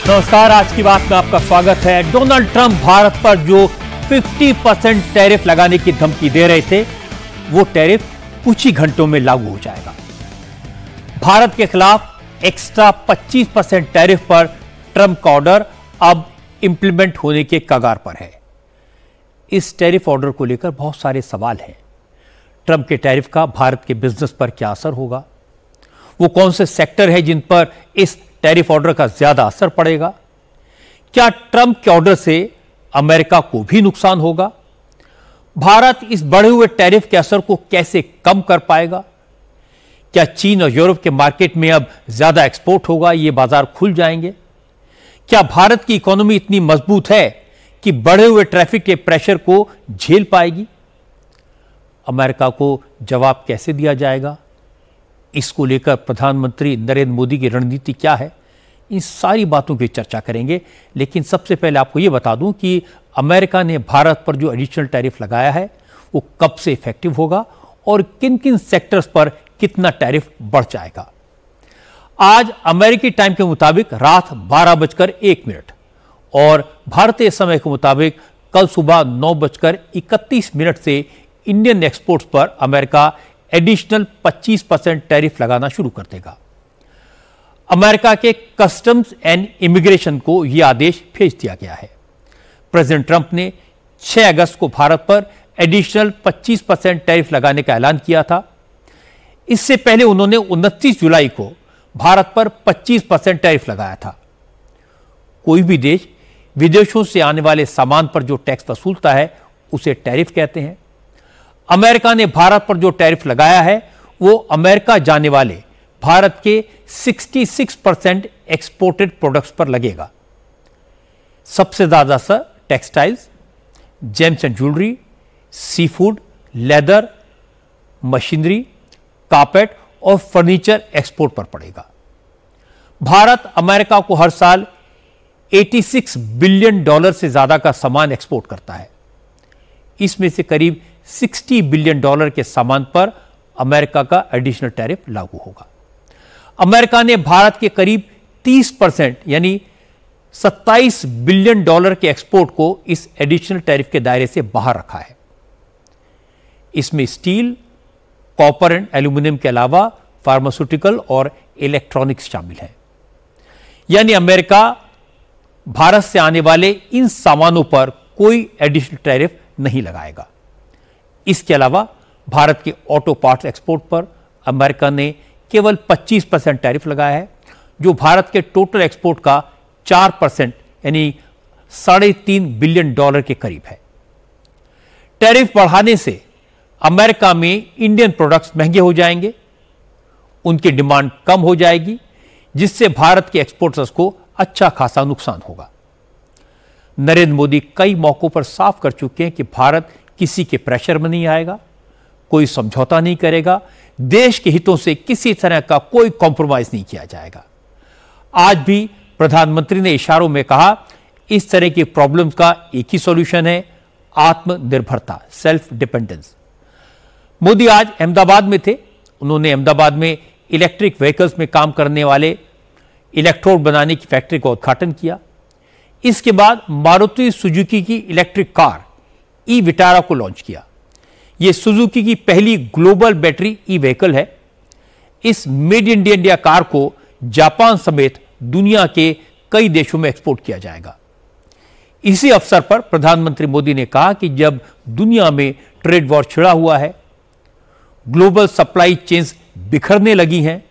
नमस्कार, आज की बात में आपका स्वागत है। डोनाल्ड ट्रंप भारत पर जो 50% टैरिफ लगाने की धमकी दे रहे थे, वो टैरिफ कुछ ही घंटों में लागू हो जाएगा। भारत के खिलाफ एक्स्ट्रा 25% टैरिफ पर ट्रंप का ऑर्डर अब इंप्लीमेंट होने के कगार पर है। इस टैरिफ ऑर्डर को लेकर बहुत सारे सवाल हैं। ट्रंप के टैरिफ का भारत के बिजनेस पर क्या असर होगा? वो कौन से सेक्टर हैं जिन पर इस टैरिफ ऑर्डर का ज्यादा असर पड़ेगा? क्या ट्रंप के ऑर्डर से अमेरिका को भी नुकसान होगा? भारत इस बढ़े हुए टैरिफ के असर को कैसे कम कर पाएगा? क्या चीन और यूरोप के मार्केट में अब ज्यादा एक्सपोर्ट होगा, ये बाजार खुल जाएंगे? क्या भारत की इकोनॉमी इतनी मजबूत है कि बढ़े हुए ट्रैफिक के प्रेशर को झेल पाएगी? अमेरिका को जवाब कैसे दिया जाएगा? इसको लेकर प्रधानमंत्री नरेंद्र मोदी की रणनीति क्या है? इन सारी बातों की चर्चा करेंगे। लेकिन सबसे पहले आपको यह बता दूं कि अमेरिका ने भारत पर जो एडिशनल टैरिफ लगाया है वो कब से इफेक्टिव होगा और किन किन सेक्टर्स पर कितना टैरिफ बढ़ जाएगा। आज अमेरिकी टाइम के मुताबिक रात 12:01 और भारतीय समय के मुताबिक कल सुबह 9:31 से इंडियन एक्सपोर्ट्स पर अमेरिका एडिशनल 25% टैरिफ लगाना शुरू कर देगा। अमेरिका के कस्टम्स एंड इमिग्रेशन को यह आदेश भेज दिया गया है। प्रेसिडेंट ट्रंप ने 6 अगस्त को भारत पर एडिशनल 25% टैरिफ लगाने का ऐलान किया था। इससे पहले उन्होंने 29 जुलाई को भारत पर 25% टैरिफ लगाया था। कोई भी देश विदेशों से आने वाले सामान पर जो टैक्स वसूलता है उसे टैरिफ कहते हैं। अमेरिका ने भारत पर जो टैरिफ लगाया है वो अमेरिका जाने वाले भारत के 66% एक्सपोर्टेड प्रोडक्ट्स पर लगेगा। सबसे ज्यादा असर textiles, gems and jewellery, seafood, leather, machinery, carpet और फर्नीचर एक्सपोर्ट पर पड़ेगा। भारत अमेरिका को हर साल $86 बिलियन से ज्यादा का सामान एक्सपोर्ट करता है। इसमें से करीब $60 बिलियन के सामान पर अमेरिका का एडिशनल टैरिफ लागू होगा। अमेरिका ने भारत के करीब 30% यानी $27 बिलियन के एक्सपोर्ट को इस एडिशनल टैरिफ के दायरे से बाहर रखा है। इसमें स्टील, कॉपर एंड एल्यूमिनियम के अलावा फार्मास्यूटिकल और इलेक्ट्रॉनिक्स शामिल है। यानी अमेरिका भारत से आने वाले इन सामानों पर कोई एडिशनल टैरिफ नहीं लगाएगा। इसके अलावा भारत के ऑटो पार्ट्स एक्सपोर्ट पर अमेरिका ने केवल 25% टैरिफ लगाया है, जो भारत के टोटल एक्सपोर्ट का 4% यानी $3.5 बिलियन के करीब है। टैरिफ बढ़ाने से अमेरिका में इंडियन प्रोडक्ट्स महंगे हो जाएंगे, उनकी डिमांड कम हो जाएगी, जिससे भारत के एक्सपोर्टर्स को अच्छा खासा नुकसान होगा। नरेंद्र मोदी कई मौकों पर साफ कर चुके हैं कि भारत किसी के प्रेशर में नहीं आएगा, कोई समझौता नहीं करेगा, देश के हितों से किसी तरह का कोई कॉम्प्रोमाइज नहीं किया जाएगा। आज भी प्रधानमंत्री ने इशारों में कहा, इस तरह की प्रॉब्लम्स का एक ही सॉल्यूशन है, आत्मनिर्भरता, सेल्फ डिपेंडेंस। मोदी आज अहमदाबाद में थे। उन्होंने अहमदाबाद में इलेक्ट्रिक व्हीकल्स में काम करने वाले इलेक्ट्रोड बनाने की फैक्ट्री का उद्घाटन किया। इसके बाद मारुति सुजुकी की इलेक्ट्रिक कार ई विटारा को लॉन्च किया। यह सुजुकी की पहली ग्लोबल बैटरी ई व्हीकल है। इस मेड इन इंडिया कार को जापान समेत दुनिया के कई देशों में एक्सपोर्ट किया जाएगा। इसी अवसर पर प्रधानमंत्री मोदी ने कहा कि जब दुनिया में ट्रेड वॉर छिड़ा हुआ है, ग्लोबल सप्लाई चेन्स बिखरने लगी हैं,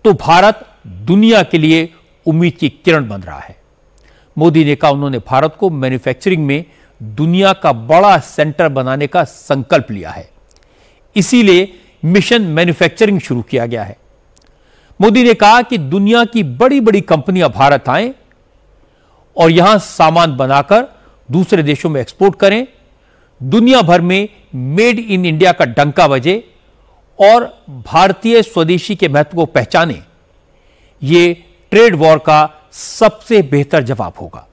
तो भारत दुनिया के लिए उम्मीद की किरण बन रहा है। मोदी ने कहा, उन्होंने भारत को मैन्युफैक्चरिंग में दुनिया का बड़ा सेंटर बनाने का संकल्प लिया है, इसीलिए मिशन मैन्युफैक्चरिंग शुरू किया गया है। मोदी ने कहा कि दुनिया की बड़ी बड़ी कंपनियां भारत आएं और यहां सामान बनाकर दूसरे देशों में एक्सपोर्ट करें, दुनिया भर में मेड इन इंडिया का डंका बजे और भारतीय स्वदेशी के महत्व को पहचाने। ये ट्रेड वॉर का सबसे बेहतर जवाब होगा।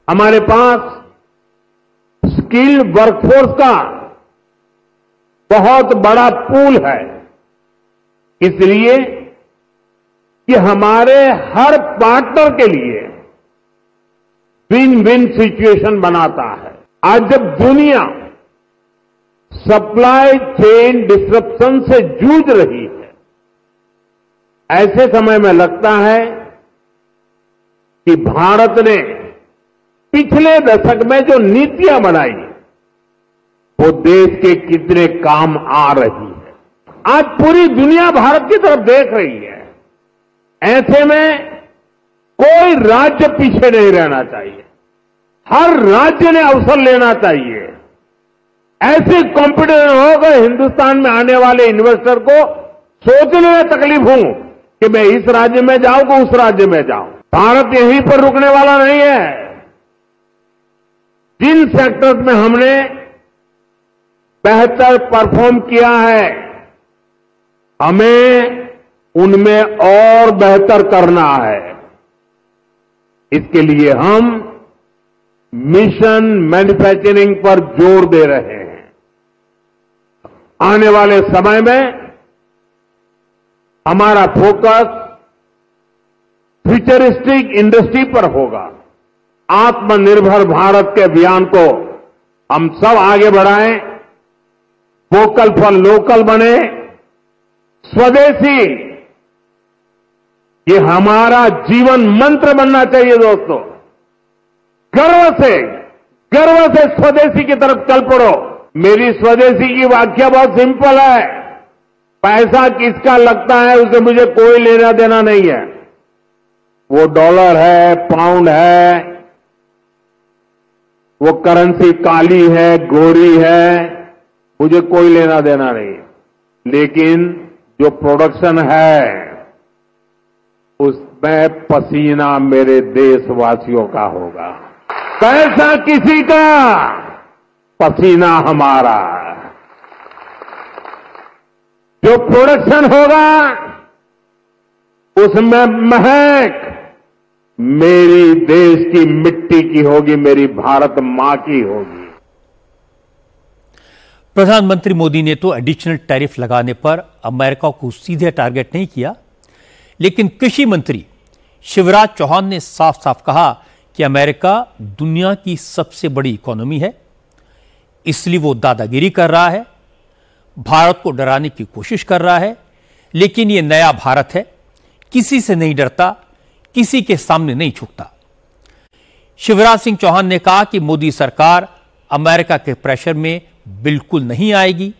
हमारे पास स्किल्ड वर्कफोर्स का बहुत बड़ा पूल है, इसलिए कि हमारे हर पार्टनर के लिए विन विन सिचुएशन बनाता है। आज जब दुनिया सप्लाई चेन डिसरप्शन से जूझ रही है, ऐसे समय में लगता है कि भारत ने पिछले दशक में जो नीतियां बनाई वो देश के कितने काम आ रही है। आज पूरी दुनिया भारत की तरफ देख रही है। ऐसे में कोई राज्य पीछे नहीं रहना चाहिए, हर राज्य ने अवसर लेना चाहिए। ऐसे कॉम्पिटिशन होगा हिंदुस्तान में आने वाले इन्वेस्टर को सोचने में तकलीफ हो कि मैं इस राज्य में जाऊं कि उस राज्य में जाऊं। भारत यहीं पर रुकने वाला नहीं है। जिन सेक्टर्स में हमने बेहतर परफॉर्म किया है, हमें उनमें और बेहतर करना है। इसके लिए हम मिशन मैन्युफैक्चरिंग पर जोर दे रहे हैं। आने वाले समय में हमारा फोकस फ्यूचरिस्टिक इंडस्ट्री पर होगा। आत्मनिर्भर भारत के अभियान को हम सब आगे बढ़ाएं, वोकल फॉर लोकल बने, स्वदेशी ये हमारा जीवन मंत्र बनना चाहिए। दोस्तों, गर्व से स्वदेशी की तरफ चल पड़ो। मेरी स्वदेशी की व्याख्या बहुत सिंपल है। पैसा किसका लगता है उसे मुझे कोई लेना देना नहीं है। वो डॉलर है, पाउंड है, वो करेंसी काली है, गोरी है, मुझे कोई लेना देना नहीं। लेकिन जो प्रोडक्शन है उसमें पसीना मेरे देशवासियों का होगा। पैसा किसी का, पसीना हमारा। जो प्रोडक्शन होगा उसमें महक मेरी देश की मिट्टी की होगी, मेरी भारत मां की होगी। प्रधानमंत्री मोदी ने तो एडिशनल टैरिफ लगाने पर अमेरिका को सीधे टारगेट नहीं किया, लेकिन कृषि मंत्री शिवराज चौहान ने साफ साफ कहा कि अमेरिका दुनिया की सबसे बड़ी इकोनॉमी है, इसलिए वो दादागिरी कर रहा है, भारत को डराने की कोशिश कर रहा है। लेकिन ये नया भारत है, किसी से नहीं डरता, किसी के सामने नहीं झुकता। शिवराज सिंह चौहान ने कहा कि मोदी सरकार अमेरिका के प्रेशर में बिल्कुल नहीं आएगी,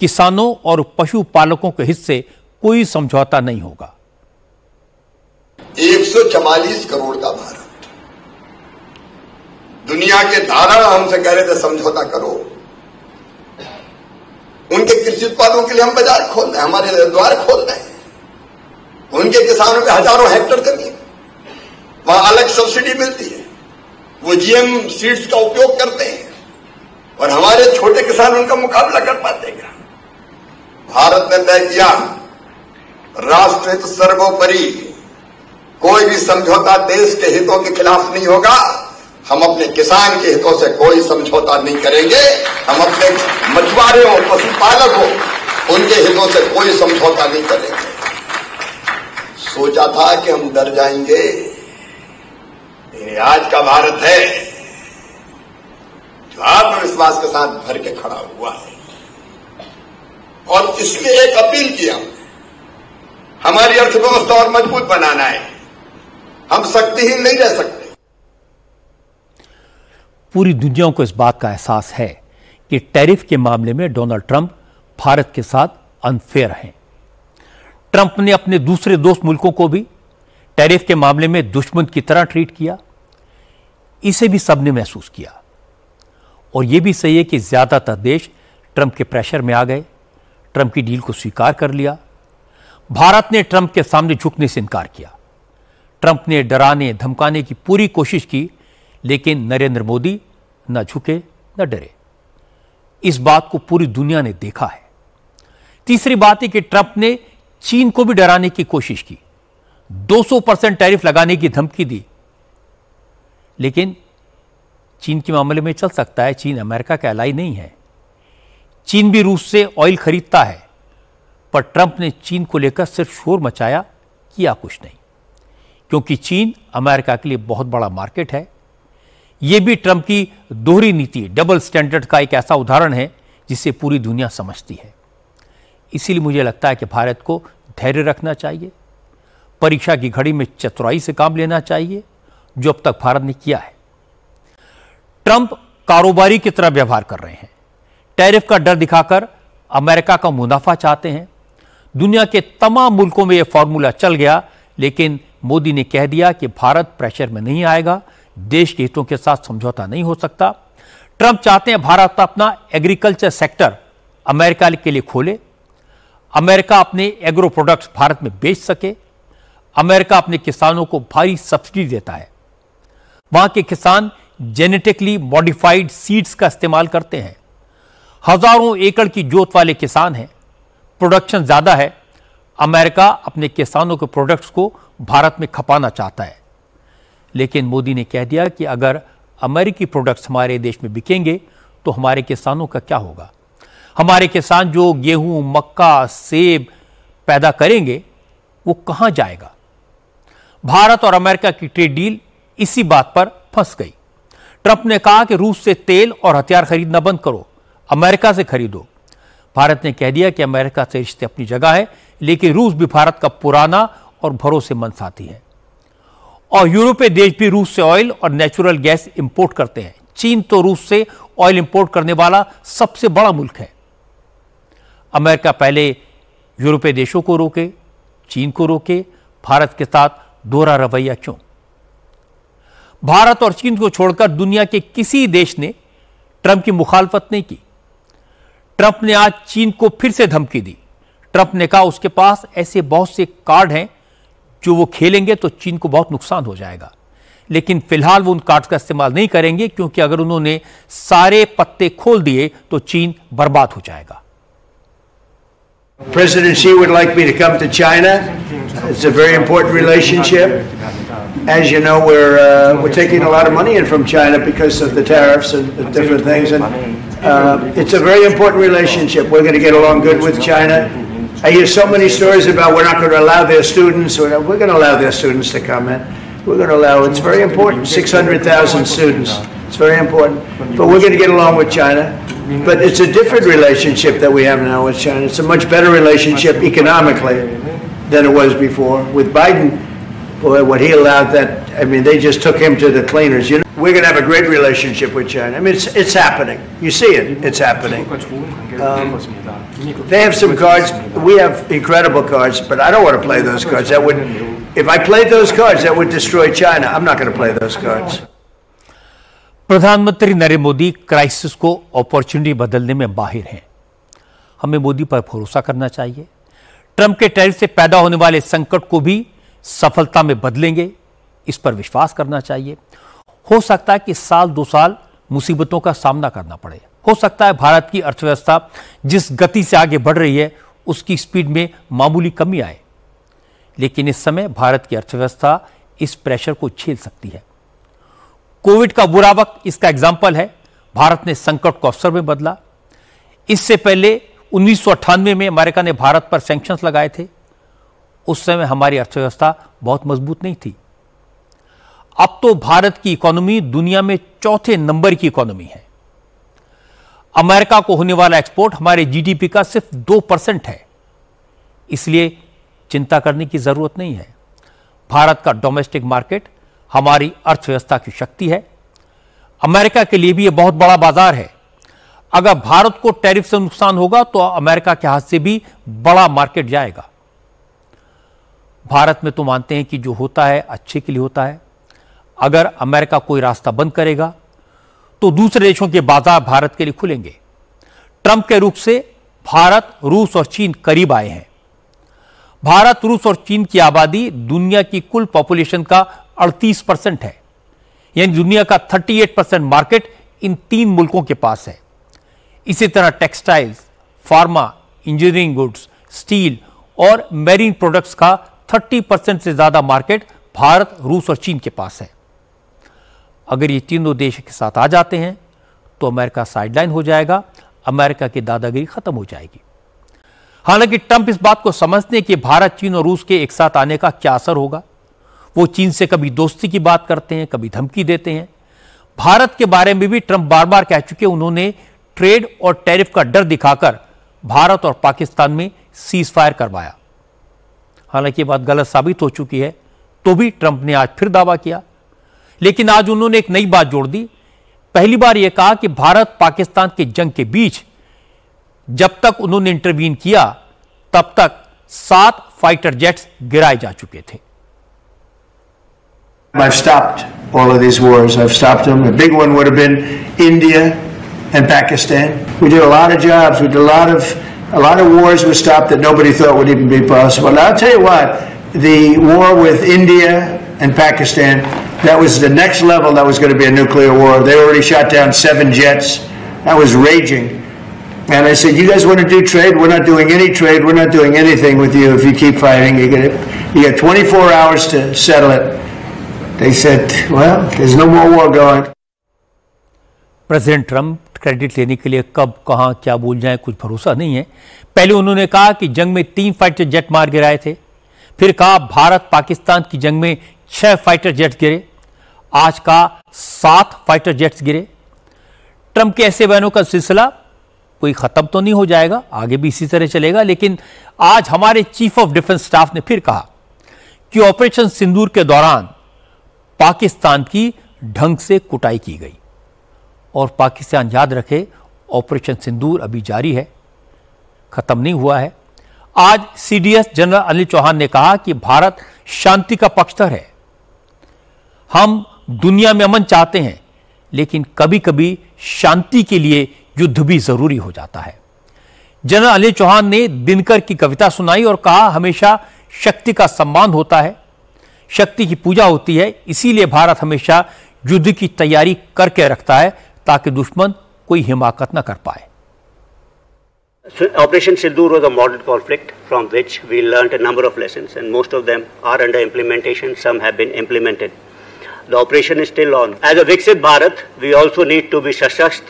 किसानों और पशुपालकों के हिस्से कोई समझौता नहीं होगा। 144 करोड़ का भारत, दुनिया के धारा हमसे कह रहे थे समझौता करो। उनके कृषि उत्पादों के लिए हम बाजार खोल रहे हैं, हमारे द्वार खोल रहे हैं। उनके किसानों के हजारों हेक्टेयर जमीन, वहां अलग सब्सिडी मिलती है, वो जीएम सीड्स का उपयोग करते हैं और हमारे छोटे किसान उनका मुकाबला कर पाते क्या? भारत ने तय किया राष्ट्रहित सर्वोपरि, कोई भी समझौता देश के हितों के खिलाफ नहीं होगा। हम अपने किसान के हितों से कोई समझौता नहीं करेंगे। हम अपने मछुआरों, पशुपालकों, उनके हितों से कोई समझौता नहीं करेंगे। सोचा था कि हम डर जाएंगे, लेकिन आज का भारत है जो आत्मविश्वास के साथ भर के खड़ा हुआ है। और इसलिए एक अपील की हमने, हमारी अर्थव्यवस्था और मजबूत बनाना है, हम शक्तिहीन नहीं रह सकते। पूरी दुनिया को इस बात का एहसास है कि टैरिफ के मामले में डोनाल्ड ट्रंप भारत के साथ अनफेयर हैं। ट्रंप ने अपने दूसरे दोस्त मुल्कों को भी टैरिफ के मामले में दुश्मन की तरह ट्रीट किया। इसे भी सबने महसूस किया और यह भी सही है कि ज्यादातर देश ट्रंप के प्रेशर में आ गए, ट्रंप की डील को स्वीकार कर लिया। भारत ने ट्रंप के सामने झुकने से इनकार किया। ट्रंप ने डराने धमकाने की पूरी कोशिश की, लेकिन नरेंद्र मोदी न झुके न डरे। इस बात को पूरी दुनिया ने देखा है। तीसरी बात है कि ट्रंप ने चीन को भी डराने की कोशिश की, 200% टैरिफ लगाने की धमकी दी। लेकिन चीन के मामले में चल सकता है, चीन अमेरिका का एलाई नहीं है। चीन भी रूस से ऑयल खरीदता है, पर ट्रंप ने चीन को लेकर सिर्फ शोर मचाया, किया कुछ नहीं, क्योंकि चीन अमेरिका के लिए बहुत बड़ा मार्केट है। यह भी ट्रंप की दोहरी नीति, डबल स्टैंडर्ड का एक ऐसा उदाहरण है जिसे पूरी दुनिया समझती है। इसीलिए मुझे लगता है कि भारत को धैर्य रखना चाहिए, परीक्षा की घड़ी में चतुराई से काम लेना चाहिए, जो अब तक भारत ने किया है। ट्रंप कारोबारी की तरह व्यवहार कर रहे हैं, टैरिफ का डर दिखाकर अमेरिका का मुनाफा चाहते हैं। दुनिया के तमाम मुल्कों में यह फॉर्मूला चल गया, लेकिन मोदी ने कह दिया कि भारत प्रेशर में नहीं आएगा, देश के हितों के साथ समझौता नहीं हो सकता। ट्रंप चाहते हैं भारत अपना एग्रीकल्चर सेक्टर अमेरिका के लिए खोले, अमेरिका अपने एग्रो प्रोडक्ट्स भारत में बेच सके। अमेरिका अपने किसानों को भारी सब्सिडी देता है, वहां के किसान जेनेटिकली मॉडिफाइड सीड्स का इस्तेमाल करते हैं। हजारों एकड़ की जोत वाले किसान हैं, प्रोडक्शन ज्यादा है। अमेरिका अपने किसानों के प्रोडक्ट्स को भारत में खपाना चाहता है, लेकिन मोदी ने कह दिया कि अगर अमेरिकी प्रोडक्ट्स हमारे देश में बिकेंगे तो हमारे किसानों का क्या होगा। हमारे किसान जो गेहूं, मक्का, सेब पैदा करेंगे वो कहां जाएगा। भारत और अमेरिका की ट्रेड डील इसी बात पर फंस गई। ट्रंप ने कहा कि रूस से तेल और हथियार खरीदना बंद करो, अमेरिका से खरीदो। भारत ने कह दिया कि अमेरिका से रिश्ते अपनी जगह है, लेकिन रूस भी भारत का पुराना और भरोसेमंद साथी है। और यूरोपीय देश भी रूस से ऑयल और नेचुरल गैस इंपोर्ट करते हैं। चीन तो रूस से ऑयल इंपोर्ट करने वाला सबसे बड़ा मुल्क है। अमेरिका पहले यूरोपीय देशों को रोके, चीन को रोके, भारत के साथ दोहरा रवैया क्यों? भारत और चीन को छोड़कर दुनिया के किसी देश ने ट्रंप की मुखालफत नहीं की। ट्रंप ने आज चीन को फिर से धमकी दी। ट्रंप ने कहा उसके पास ऐसे बहुत से कार्ड हैं जो वो खेलेंगे तो चीन को बहुत नुकसान हो जाएगा, लेकिन फिलहाल वो उन कार्ड्स का इस्तेमाल नहीं करेंगे, क्योंकि अगर उन्होंने सारे पत्ते खोल दिए तो चीन बर्बाद हो जाएगा। President Xi would like me to come to China. It's a very important relationship. As you know, we're taking a lot of money in from China because of the tariffs and the different things, and it's a very important relationship. We're going to get along good with China. I hear so many stories about we're not going to allow their students. We're going to allow their students to come in. We're going to allow. It's very important. 600,000 students. It's very important. But we're going to get along with China. But it's a different relationship that we have now with China. It's a much better relationship economically than it was before. With Biden, boy, what he allowed that, I mean, they just took him to the cleaners. You know, we're going to have a great relationship with China. I mean, it's happening. You see it. It's happening. They have some cards. We have incredible cards, but I don't want to play those cards. That would, if I played those cards, that would destroy China. I'm not going to play those cards. प्रधानमंत्री Narendra Modi crisis को opportunity बदलने में माहिर हैं। हमें मोदी पर भरोसा करना चाहिए। ट्रंप के टैरिफ से पैदा होने वाले संकट को भी सफलता में बदलेंगे, इस पर विश्वास करना चाहिए। हो सकता है कि साल 2 साल मुसीबतों का सामना करना पड़े। हो सकता है भारत की अर्थव्यवस्था जिस गति से आगे बढ़ रही है उसकी स्पीड में मामूली कमी आए, लेकिन इस समय भारत की अर्थव्यवस्था इस प्रेशर को झेल सकती है। कोविड का बुरा वक्त इसका एग्जाम्पल है। भारत ने संकट को अवसर में बदला। इससे पहले 1998 में अमेरिका ने भारत पर सैंक्शंस लगाए थे। उस समय हमारी अर्थव्यवस्था बहुत मजबूत नहीं थी। अब तो भारत की इकोनॉमी दुनिया में 4थे नंबर की इकोनॉमी है। अमेरिका को होने वाला एक्सपोर्ट हमारे जीडीपी का सिर्फ 2% है, इसलिए चिंता करने की जरूरत नहीं है। भारत का डोमेस्टिक मार्केट हमारी अर्थव्यवस्था की शक्ति है। अमेरिका के लिए भी यह बहुत बड़ा बाजार है। अगर भारत को टैरिफ से नुकसान होगा तो अमेरिका के हाथ से भी बड़ा मार्केट जाएगा। भारत में तो मानते हैं कि जो होता है अच्छे के लिए होता है। अगर अमेरिका कोई रास्ता बंद करेगा तो दूसरे देशों के बाजार भारत के लिए खुलेंगे। ट्रंप के रुख से भारत, रूस और चीन करीब आए हैं। भारत, रूस और चीन की आबादी दुनिया की कुल पॉपुलेशन का 38% है, यानी दुनिया का 38% मार्केट इन 3 मुल्कों के पास है। इसी तरह textiles, pharma, engineering goods, steel और मैरीन प्रोडक्ट्स का 30% से ज्यादा मार्केट भारत, रूस और चीन के पास है। अगर ये तीनों देश के साथ आ जाते हैं तो अमेरिका साइडलाइन हो जाएगा, अमेरिका की दादागिरी खत्म हो जाएगी। हालांकि ट्रंप इस बात को समझते हैं कि भारत, चीन और रूस के एक साथ आने का क्या असर होगा। वो चीन से कभी दोस्ती की बात करते हैं, कभी धमकी देते हैं। भारत के बारे में भी ट्रंप बार बार कह चुके, उन्होंने ट्रेड और टैरिफ का डर दिखाकर भारत और पाकिस्तान में सीज फायर करवाया। हालांकि ये बात गलत साबित हो चुकी है, तो भी ट्रंप ने आज फिर दावा किया। लेकिन आज उन्होंने एक नई बात जोड़ दी। पहली बार यह कहा कि भारत पाकिस्तान की जंग के बीच जब तक उन्होंने इंटरवीन किया तब तक 7 फाइटर जेट्स गिराए जा चुके थे। I've stopped all of these wars. I've stopped them. A big one would have been India and Pakistan. We did a lot of jobs. We did a lot of wars were stopped that nobody thought would even be possible. And I'll tell you what, the war with India and Pakistan, that was the next level. That was going to be a nuclear war. They already shot down 7 jets. That was raging. And I said, you guys want to do trade? We're not doing any trade. We're not doing anything with you if you keep fighting. You get 24 hours to settle it. They said, well, there's no more war going. President Trump credit लेने के लिए कब, कहां, क्या बोल जाएं, कुछ भरोसा नहीं है। पहले उन्होंने कहा कि जंग में 3 फाइटर जेट मार गिराए थे, फिर कहा भारत पाकिस्तान की जंग में 6 फाइटर जेट्स गिरे, आज का 7 फाइटर जेट्स गिरे। ट्रंप के ऐसे बयानों का सिलसिला कोई खत्म तो नहीं हो जाएगा, आगे भी इसी तरह चलेगा। लेकिन आज हमारे चीफ ऑफ डिफेंस स्टाफ ने फिर कहा कि ऑपरेशन सिंदूर के दौरान पाकिस्तान की ढंग से कुटाई की गई। और पाकिस्तान याद रखे, ऑपरेशन सिंदूर अभी जारी है, खत्म नहीं हुआ है। आज सीडीएस जनरल अनिल चौहान ने कहा कि भारत शांति का पक्षधर है। हम दुनिया में अमन चाहते हैं, लेकिन कभी कभी शांति के लिए युद्ध भी जरूरी हो जाता है। जनरल अनिल चौहान ने दिनकर की कविता सुनाई और कहा, हमेशा शक्ति का सम्मान होता है, शक्ति की पूजा होती है, इसीलिए भारत हमेशा युद्ध की तैयारी करके रखता है ताकि दुश्मन कोई हिमाकत न कर पाए। Operation Sindoor was a model conflict from which we learned a number of lessons, and most of them are under implementation. Some have been implemented. The operation is still on. As a Viksit Bharat, we also need to be Sashasht,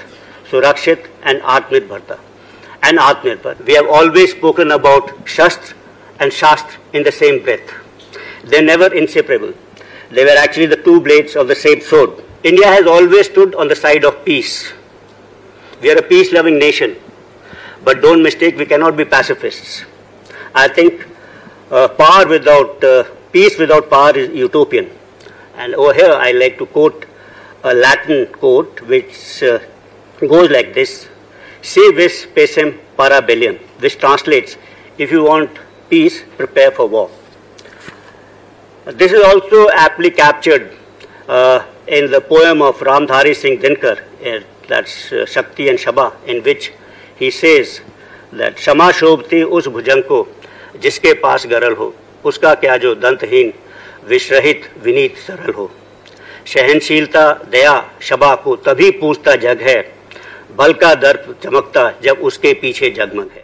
Surakshit, and Atmanirbharta and Atmanirbhar. We have always spoken about Shastra and Shastra in the same breath. They're never inseparable. They were actually the 2 blades of the same sword. India has always stood on the side of peace. We are a peace-loving nation. But don't mistake, we cannot be pacifists. I think peace without power is utopian. And over here I like to quote a Latin quote which goes like this: Si vis pacem para bellium, which translates, if you want peace, prepare for war. This is also aptly captured in the poem of Ramdhari Singh Dinkar, that's Shakti and Shaba, in which he says that Shama shobhti us bhujang ko jiske paas garal ho, uska kya jo danthin vishrahit vineet saral ho. शहनशीलता दया शबा को तभी पूछता जग है, बल का दर्प चमकता जब उसके पीछे जगमग है।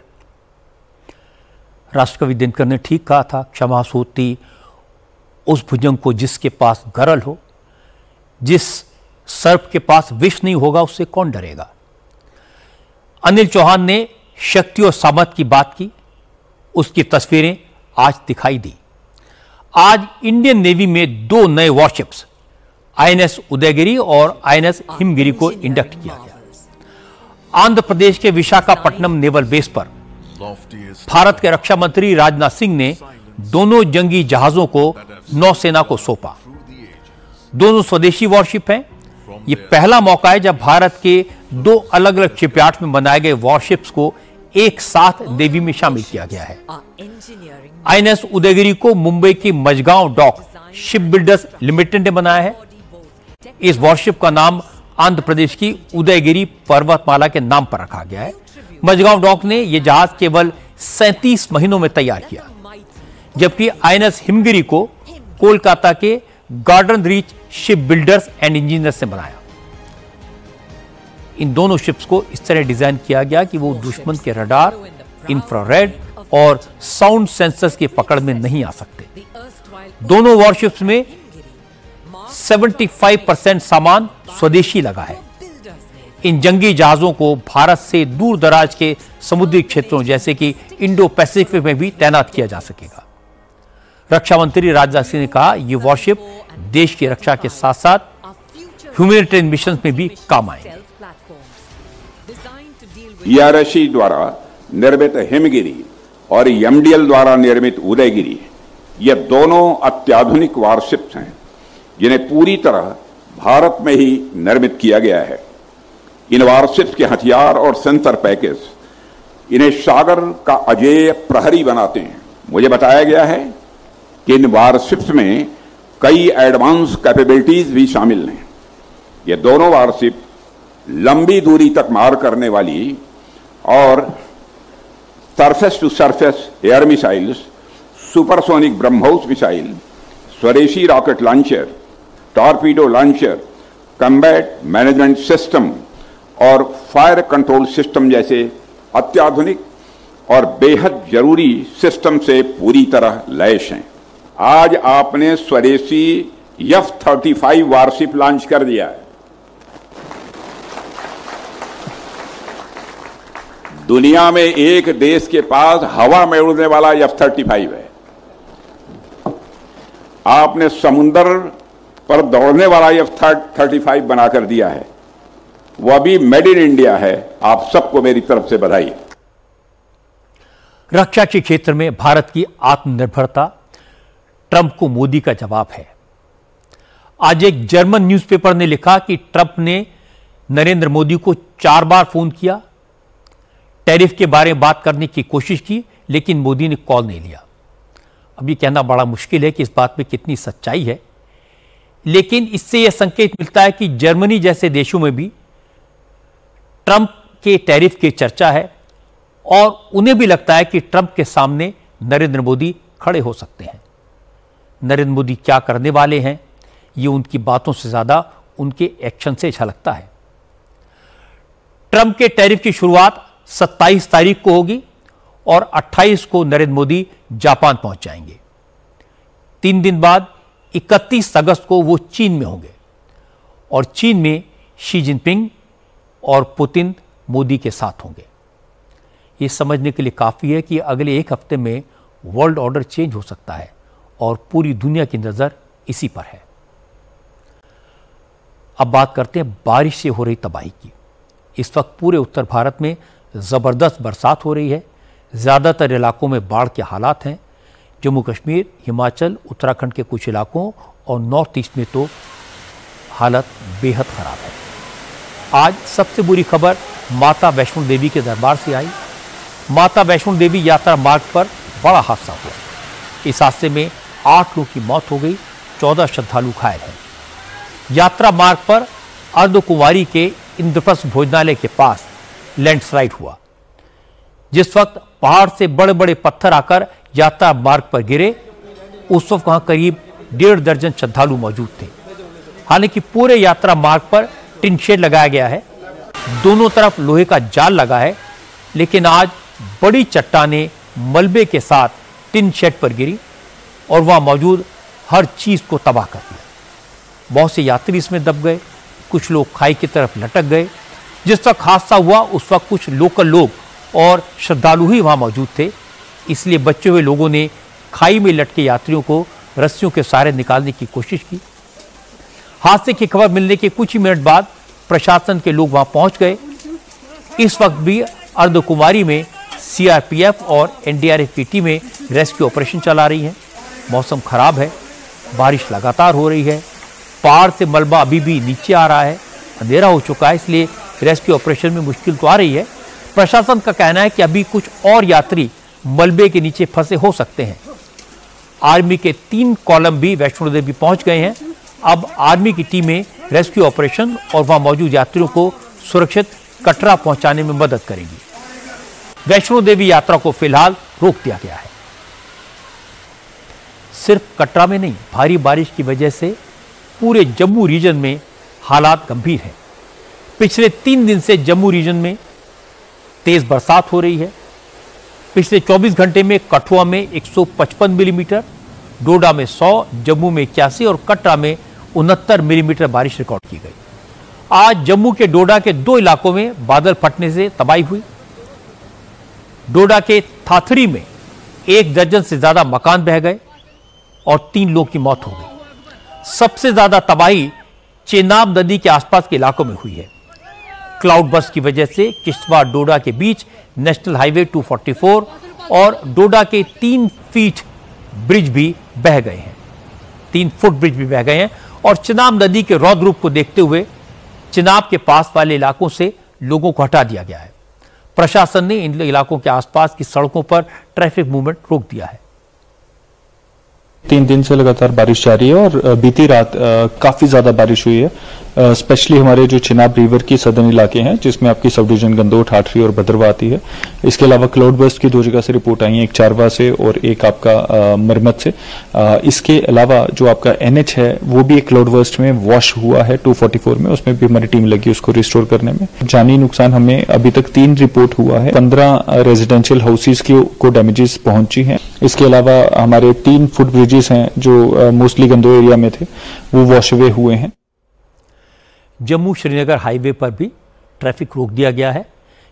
राष्ट्रकवि दिनकर ने ठीक कहा था, क्षमा सोती उस भुजंग को जिसके पास गरल हो, जिस सर्प के पास विष नहीं होगा उससे कौन डरेगा। अनिल चौहान ने शक्ति और सामर्थ की बात की, उसकी तस्वीरें आज दिखाई दी। आज इंडियन नेवी में 2 नए वॉरशिप्स आईएनएस उदयगिरी और आईएनएस हिमगिरी को इंडक्ट किया गया। आंध्र प्रदेश के विशाखापट्टनम नेवल बेस पर भारत के रक्षा मंत्री राजनाथ सिंह ने दोनों जंगी जहाजों को नौसेना को सौंपा। दोनों स्वदेशी वॉरशिप हैं। यह पहला मौका है जब भारत के 2 अलग अलग शिपयार्ड्स में बनाए गए वॉरशिप्स को एक साथ नेवी में शामिल किया गया है। आईएनएस उदयगिरी को मुंबई की Mazagon dock shipbuilders limited ने बनाया है। इस वॉरशिप का नाम आंध्र प्रदेश की उदयगिरी पर्वतमाला के नाम पर रखा गया है। मझगांव डॉक ने यह जहाज केवल 37 महीनों में तैयार किया, जबकि आईएनएस हिमगिरी को कोलकाता के garden reach ship builders and engineers ने बनाया। इन दोनों शिप्स को इस तरह डिजाइन किया गया कि वो दुश्मन के रडार, इंफ्रारेड और साउंड सेंसर्स की पकड़ में नहीं आ सकते। दोनों वॉरशिप्स में 75% सामान स्वदेशी लगा है। इन जंगी जहाजों को भारत से दूर दराज के समुद्री क्षेत्रों जैसे कि इंडो पैसिफिक में भी तैनात किया जा सकेगा। रक्षा मंत्री राजनाथ सिंह ने कहा, ये वॉरशिप देश की रक्षा के साथ साथ ह्यूमैनिटेरियन मिशन में भी काम आएंगे। ERSC द्वारा निर्मित हिमगिरी और MDL द्वारा निर्मित उदयगिरी, ये दोनों अत्याधुनिक वारशिप्स हैं जिन्हें पूरी तरह भारत में ही निर्मित किया गया है। इन वारशिप्स के हथियार और सेंसर पैकेज इन्हें सागर का अजेय प्रहरी बनाते हैं। मुझे बताया गया है कि इन वारशिप्स में कई एडवांस कैपेबिलिटीज भी शामिल हैं। ये दोनों वारशिप लंबी दूरी तक मार करने वाली और surface to surface air missiles, supersonic BrahMos missile, स्वदेशी rocket launcher, torpedo launcher, combat management system और फायर कंट्रोल सिस्टम जैसे अत्याधुनिक और बेहद जरूरी सिस्टम से पूरी तरह लैस हैं। आज आपने स्वदेशी F-35 वारशिप लॉन्च कर दिया है। दुनिया में एक देश के पास हवा में उड़ने वाला F-35 है। आपने समुद्र पर दौड़ने वाला F-35 बनाकर दिया है, वह भी मेड इन इंडिया है। आप सबको मेरी तरफ से बधाई। रक्षा के क्षेत्र में भारत की आत्मनिर्भरता ट्रंप को मोदी का जवाब है। आज एक जर्मन न्यूज़पेपर ने लिखा कि ट्रंप ने नरेंद्र मोदी को 4 बार फोन किया, टैरिफ के बारे में बात करने की कोशिश की, लेकिन मोदी ने कॉल नहीं लिया। अब ये कहना बड़ा मुश्किल है कि इस बात में कितनी सच्चाई है, लेकिन इससे यह संकेत मिलता है कि जर्मनी जैसे देशों में भी ट्रंप के टैरिफ की चर्चा है और उन्हें भी लगता है कि ट्रंप के सामने नरेंद्र मोदी खड़े हो सकते हैं। नरेंद्र मोदी क्या करने वाले हैं, ये उनकी बातों से ज्यादा उनके एक्शन से झलकता है। ट्रंप के टैरिफ की शुरुआत 27 तारीख को होगी और 28 को नरेंद्र मोदी जापान पहुंच जाएंगे। 3 दिन बाद 31 अगस्त को वो चीन में होंगे और चीन में शी जिनपिंग और पुतिन मोदी के साथ होंगे। ये समझने के लिए काफी है कि अगले एक हफ्ते में वर्ल्ड ऑर्डर चेंज हो सकता है और पूरी दुनिया की नजर इसी पर है। अब बात करते हैं बारिश से हो रही तबाही की। इस वक्त पूरे उत्तर भारत में जबरदस्त बरसात हो रही है। ज्यादातर इलाकों में बाढ़ के हालात हैं। जम्मू कश्मीर, हिमाचल, उत्तराखंड के कुछ इलाकों और नॉर्थ ईस्ट में तो हालत बेहद खराब है। आज सबसे बुरी खबर माता वैष्णो देवी के दरबार से आई। माता वैष्णो देवी यात्रा मार्ग पर बड़ा हादसा हुआ। इस हादसे में 8 लोगों की मौत हो गई, 14 श्रद्धालु घायल हैं। यात्रा मार्ग पर अर्धकुंवारी के इंद्रप्रस्थ भोजनालय के पास लैंडस्लाइड हुआ। जिस वक्त पहाड़ से बड़े बड़े पत्थर आकर यात्रा मार्ग पर गिरे, उस वक्त वहां करीब 1.5 दर्जन श्रद्धालु मौजूद थे। हालांकि पूरे यात्रा मार्ग पर टिन शेड लगाया गया है, दोनों तरफ लोहे का जाल लगा है, लेकिन आज बड़ी चट्टानें मलबे के साथ टिन शेड पर गिरी और वहां मौजूद हर चीज को तबाह कर दिया। बहुत से यात्री इसमें दब गए, कुछ लोग खाई की तरफ लटक गए। जिस वक्त हादसा हुआ उस वक्त कुछ लोकल लोग और श्रद्धालु ही वहां मौजूद थे, इसलिए बचे हुए लोगों ने खाई में लटके यात्रियों को रस्सियों के सहारे निकालने की कोशिश की। हादसे की खबर मिलने के कुछ ही मिनट बाद प्रशासन के लोग वहां पहुंच गए। इस वक्त भी अर्धकुंवारी में सीआरपीएफ और एनडीआरएफ की टीमें रेस्क्यू ऑपरेशन चला रही हैं। मौसम खराब है, बारिश लगातार हो रही है, पहाड़ से मलबा अभी भी नीचे आ रहा है, अंधेरा हो चुका है, इसलिए रेस्क्यू ऑपरेशन में मुश्किल तो आ रही है। प्रशासन का कहना है कि अभी कुछ और यात्री मलबे के नीचे फंसे हो सकते हैं। आर्मी के 3 कॉलम भी वैष्णो देवी पहुंच गए हैं। अब आर्मी की टीमें रेस्क्यू ऑपरेशन और वहां मौजूद यात्रियों को सुरक्षित कटरा पहुंचाने में मदद करेगी। वैष्णो देवी यात्रा को फिलहाल रोक दिया गया है। सिर्फ कटरा में नहीं, भारी बारिश की वजह से पूरे जम्मू रीजन में हालात गंभीर हैं। पिछले 3 दिन से जम्मू रीजन में तेज बरसात हो रही है। पिछले 24 घंटे में कठुआ में 155 मिलीमीटर, डोडा में 100, जम्मू में 81 और कटरा में 69 मिलीमीटर बारिश रिकॉर्ड की गई। आज जम्मू के डोडा के 2 इलाकों में बादल फटने से तबाही हुई। डोडा के थाथरी में 1 दर्जन से ज्यादा मकान बह गए और 3 लोगों की मौत हो गई। सबसे ज्यादा तबाही चेनाब नदी के आसपास के इलाकों में हुई है। क्लाउड बस्ट की वजह से किश्तवाड़ डोडा के बीच नेशनल हाईवे 244 और डोडा के 3 फीट ब्रिज भी बह गए हैं, 3 फुट ब्रिज भी बह गए हैं। और चिनाब नदी के रौद्र रूप को देखते हुए चिनाब के पास वाले इलाकों से लोगों को हटा दिया गया है। प्रशासन ने इन इलाकों के आसपास की सड़कों पर ट्रैफिक मूवमेंट रोक दिया है। 3 दिन से लगातार बारिश जारी है और बीती रात काफी ज्यादा बारिश हुई है। स्पेशली हमारे जो चिनाब रिवर की सदर्न इलाके हैं, जिसमें आपकी सब डिवीजन गंदोह, ठाठरी और भद्रवा आती है। इसके अलावा क्लाउड बस्ट की 2 जगह से रिपोर्ट आई है, एक चारवा से और एक आपका मरमत से। इसके अलावा जो आपका NH है वो भी एक क्लाउड बस्ट में वॉश हुआ है 244 में, उसमें भी हमारी टीम लगी उसको रिस्टोर करने में। जानी नुकसान हमें अभी तक 3 रिपोर्ट हुआ है। 15 रेजिडेंशियल हाउसेज को डैमेजेस पहुंची हैं। इसके अलावा हमारे 3 फुट ब्रिजेस हैं जो मोस्टली गंदोह एरिया में थे, वो वॉश अवे हुए हैं। जम्मू श्रीनगर हाईवे पर भी ट्रैफिक रोक दिया गया है।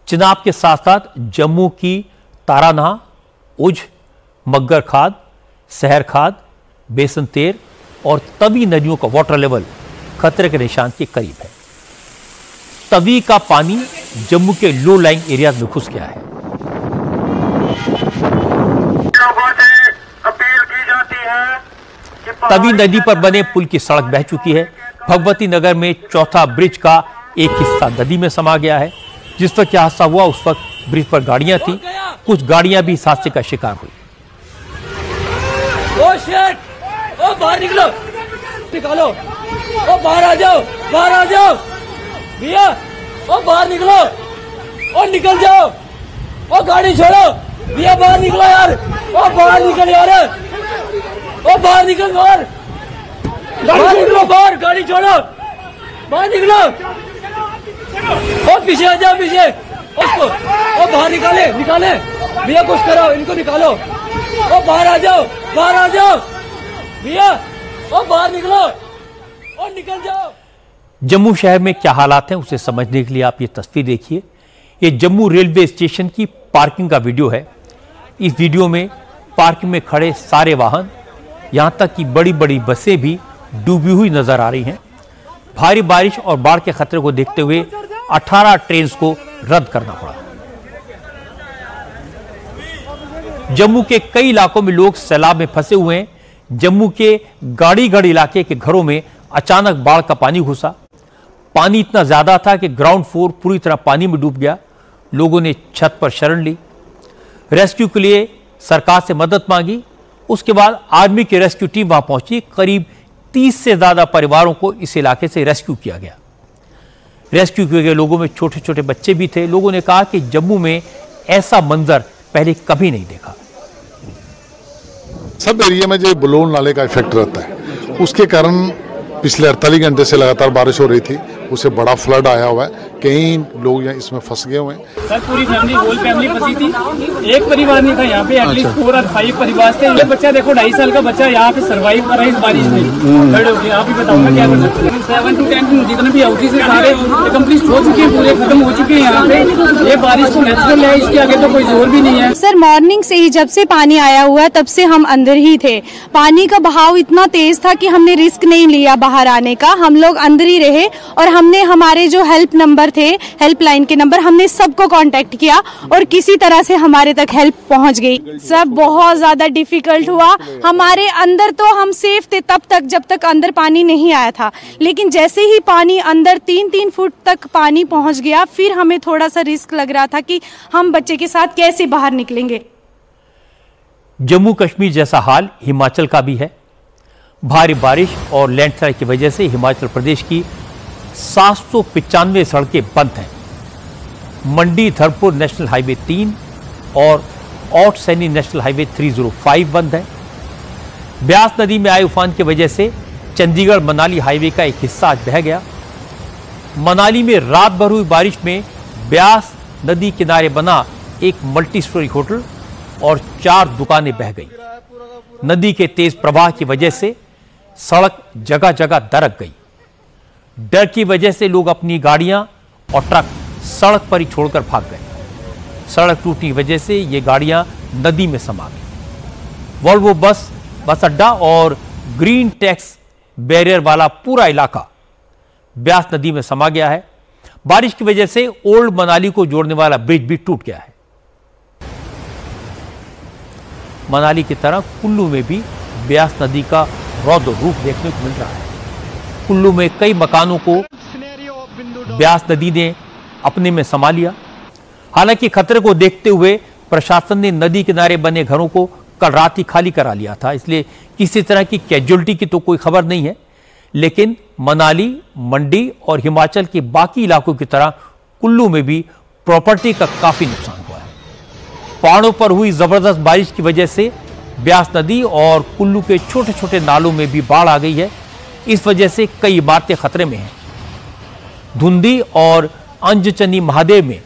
चिनाब के साथ साथ जम्मू की तारानाह, उझ, मग्गर खाद, सहर खाद, बेसन तेर और तवी नदियों का वाटर लेवल खतरे के निशान के करीब है। तवी का पानी जम्मू के लो लाइंग एरियाज में घुस गया है। तवी नदी पर बने पुल की सड़क बह चुकी है। भगवती नगर में चौथा ब्रिज का एक हिस्सा नदी में समा गया है। जिस वक्त हादसा हुआ उस वक्त ब्रिज पर गाड़ियां थी, कुछ गाड़ियां भी इस हादसे का शिकार हुई। Oh shit! ओ बाहर निकलो, निकालो, ओ बाहर आ जाओ, बाहर आ जाओ भैया, ओ बाहर निकलो, ओ निकल जाओ, ओ गाड़ी छोड़ो भैया, बाहर निकलो यार, ओ बाहर निकल यार, ओ बाहर निकल, बाहर निकलो, बाहर गाड़ी छोड़ो, बाहर निकलो, ओ पीछे आ जाओ, पीछे उसको, ओ बाहर निकाले, निकाले भैया, कुछ करो, इनको निकालो, ओ बाहर आ जाओ, बाहर आ जाओ भैया, ओ बाहर निकलो, ओ निकल जाओ। जम्मू शहर में क्या हालात हैं उसे समझने के लिए आप ये तस्वीर देखिए। ये जम्मू रेलवे स्टेशन की पार्किंग का वीडियो है। इस वीडियो में पार्किंग में खड़े सारे वाहन, यहां तक कि बड़ी बड़ी बसें भी डूबी हुई नजर आ रही हैं। भारी बारिश और बाढ़ के खतरे को देखते हुए 18 ट्रेन को रद्द करना पड़ा। जम्मू के कई इलाकों में लोग सैलाब में फंसे हुए हैं। जम्मू के गाड़ीगढ़ इलाके के घरों में अचानक बाढ़ का पानी घुसा। पानी इतना ज्यादा था कि ग्राउंड फ्लोर पूरी तरह पानी में डूब गया। लोगों ने छत पर शरण ली, रेस्क्यू के लिए सरकार से मदद मांगी। उसके बाद आर्मी की रेस्क्यू टीम वहां पहुंची। करीब 30 से ज्यादा परिवारों को इस इलाके से रेस्क्यू किया गया। रेस्क्यू किए गए लोगों में छोटे छोटे बच्चे भी थे। लोगों ने कहा कि जम्मू में ऐसा मंजर पहले कभी नहीं देखा। सब एरिया में जो बलून नाले का इफेक्ट रहता है, उसके कारण पिछले 48 घंटे से लगातार बारिश हो रही थी, उससे बड़ा फ्लड आया हुआ है। कई लोग यहाँ इसमें फंस गए हुए हैं। सर पूरी फैमिली, होल फैमिली फंसी थी। एक परिवार नहीं था यहाँ पे, एटलीस्ट 4 और 5 परिवार थे। ये बच्चा देखो, 2.5 साल का बच्चा यहाँ पे सर्वाइव कर रहा है इस बारिश में खड़े होकर। आप ही बताओ ना क्या कर सकते हैं। 7 to 10 जितने भी हाउसेज है सारे कंप्लीट हो चुके हैं, पूरे खत्म हो चुके हैं यहाँ पे। ये बारिश तो नेचुरल है, इसके आगे तो कोई जोर भी नहीं है। सर मॉर्निंग से ही जब से पानी आया हुआ है तब से हम अंदर ही थे। पानी का बहाव इतना तेज था कि हमने रिस्क नहीं लिया बाहर आने का। हम लोग अंदर ही रहे और हमने हमारे जो हेल्प नंबर थे, हेल्पलाइन के नंबर, हमने सबको कांटेक्ट किया और किसी तरह से हमारे तक हेल्प पहुंच गई। सब बहुत ज्यादा डिफिकल्ट हुआ। हमारे अंदर तो हम सेफ थे तब तक जब तक अंदर पानी नहीं आया था, लेकिन जैसे ही पानी अंदर 3-3 फुट तक पानी पहुंच गया, फिर हमें थोड़ा सा रिस्क लग रहा था कि हम बच्चे के साथ कैसे बाहर निकलेंगे। जम्मू कश्मीर जैसा हाल हिमाचल का भी है। भारी बारिश और लैंडस्लाइड की वजह से हिमाचल प्रदेश की 795 सड़कें बंद हैं। मंडी धर्मपुर नेशनल हाईवे 3 और औट सैनी नेशनल हाईवे 305 बंद है। ब्यास नदी में आए उफान की वजह से चंडीगढ़ मनाली हाईवे का एक हिस्सा आज बह गया। मनाली में रात भर हुई बारिश में ब्यास नदी किनारे बना एक मल्टी स्टोरी होटल और 4 दुकानें बह गई। नदी के तेज प्रवाह की वजह से सड़क जगह जगह दरक गई। डर की वजह से लोग अपनी गाड़ियां और ट्रक सड़क पर ही छोड़कर भाग गए। सड़क टूटने की वजह से ये गाड़ियां नदी में समा गई। वोल्वो बस अड्डा और ग्रीन टैक्स बैरियर वाला पूरा इलाका ब्यास नदी में समा गया है। बारिश की वजह से ओल्ड मनाली को जोड़ने वाला ब्रिज भी टूट गया है। मनाली की तरह कुल्लू में भी ब्यास नदी का रौद्र रूप देखने को मिल रहा है। कुल्लू में कई मकानों को ब्यास नदी ने अपने में समा लिया। हालांकि खतरे को देखते हुए प्रशासन ने नदी किनारे बने घरों को कल रात ही खाली करा लिया था, इसलिए किसी तरह की कैजुअल्टी की तो कोई खबर नहीं है। लेकिन मनाली, मंडी और हिमाचल के बाकी इलाकों की तरह कुल्लू में भी प्रॉपर्टी का काफी नुकसान हुआ है। पहाड़ों पर हुई जबरदस्त बारिश की वजह से ब्यास नदी और कुल्लू के छोटे छोटे नालों में भी बाढ़ आ गई है। इस वजह से कई इमारतें खतरे में हैं। धुंधी और अंजचनी महादेव में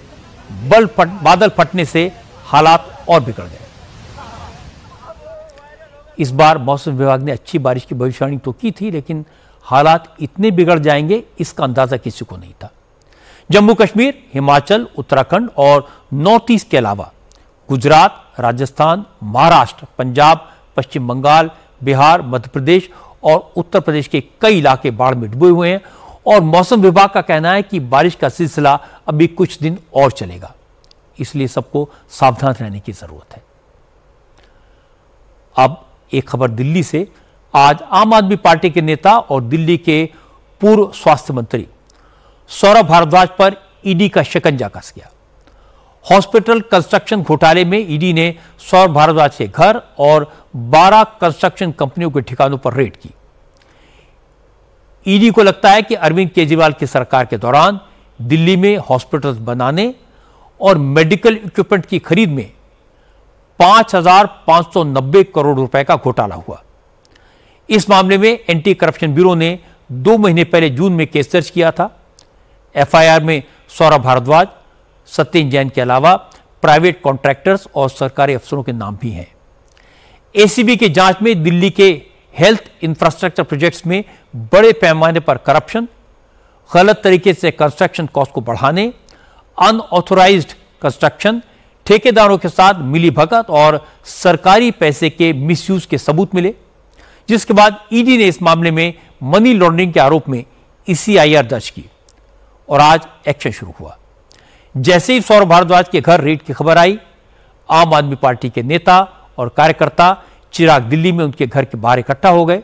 बादल फटने से हालात और बिगड़ गए। इस बार मौसम विभाग ने अच्छी बारिश की भविष्यवाणी तो की थी, लेकिन हालात इतने बिगड़ जाएंगे इसका अंदाजा किसी को नहीं था। जम्मू कश्मीर, हिमाचल, उत्तराखंड और नॉर्थ ईस्ट के अलावा गुजरात, राजस्थान, महाराष्ट्र, पंजाब, पश्चिम बंगाल, बिहार, मध्य प्रदेश और उत्तर प्रदेश के कई इलाके बाढ़ में डूबे हुए हैं और मौसम विभाग का कहना है कि बारिश का सिलसिला अभी कुछ दिन और चलेगा, इसलिए सबको सावधान रहने की जरूरत है। अब एक खबर दिल्ली से। आज आम आदमी पार्टी के नेता और दिल्ली के पूर्व स्वास्थ्य मंत्री सौरभ भारद्वाज पर ईडी का शिकंजा कस गया। हॉस्पिटल कंस्ट्रक्शन घोटाले में ईडी ने सौरभ भारद्वाज के घर और 12 कंस्ट्रक्शन कंपनियों के ठिकानों पर रेड की। ईडी को लगता है कि अरविंद केजरीवाल की सरकार के दौरान दिल्ली में हॉस्पिटल्स बनाने और मेडिकल इक्विपमेंट की खरीद में 5,590 करोड़ रुपए का घोटाला हुआ। इस मामले में एंटी करप्शन ब्यूरो ने 2 महीने पहले जून में केस दर्ज किया था। एफआईआर में सौरभ भारद्वाज, सत्येंद्र जैन के अलावा प्राइवेट कॉन्ट्रैक्टर्स और सरकारी अफसरों के नाम भी हैं। एसीबी की जांच में दिल्ली के हेल्थ इंफ्रास्ट्रक्चर प्रोजेक्ट्स में बड़े पैमाने पर करप्शन, गलत तरीके से कंस्ट्रक्शन कॉस्ट को बढ़ाने, अनऑथोराइज्ड कंस्ट्रक्शन, ठेकेदारों के साथ मिलीभगत और सरकारी पैसे के मिसयूज के सबूत मिले, जिसके बाद ईडी ने इस मामले में मनी लॉन्ड्रिंग के आरोप में ईसीआईआर दर्ज की और आज एक्शन शुरू हुआ। जैसे ही सौरभ भारद्वाज के घर रेड की खबर आई, आम आदमी पार्टी के नेता और कार्यकर्ता चिराग दिल्ली में उनके घर के बाहर इकट्ठा हो गए।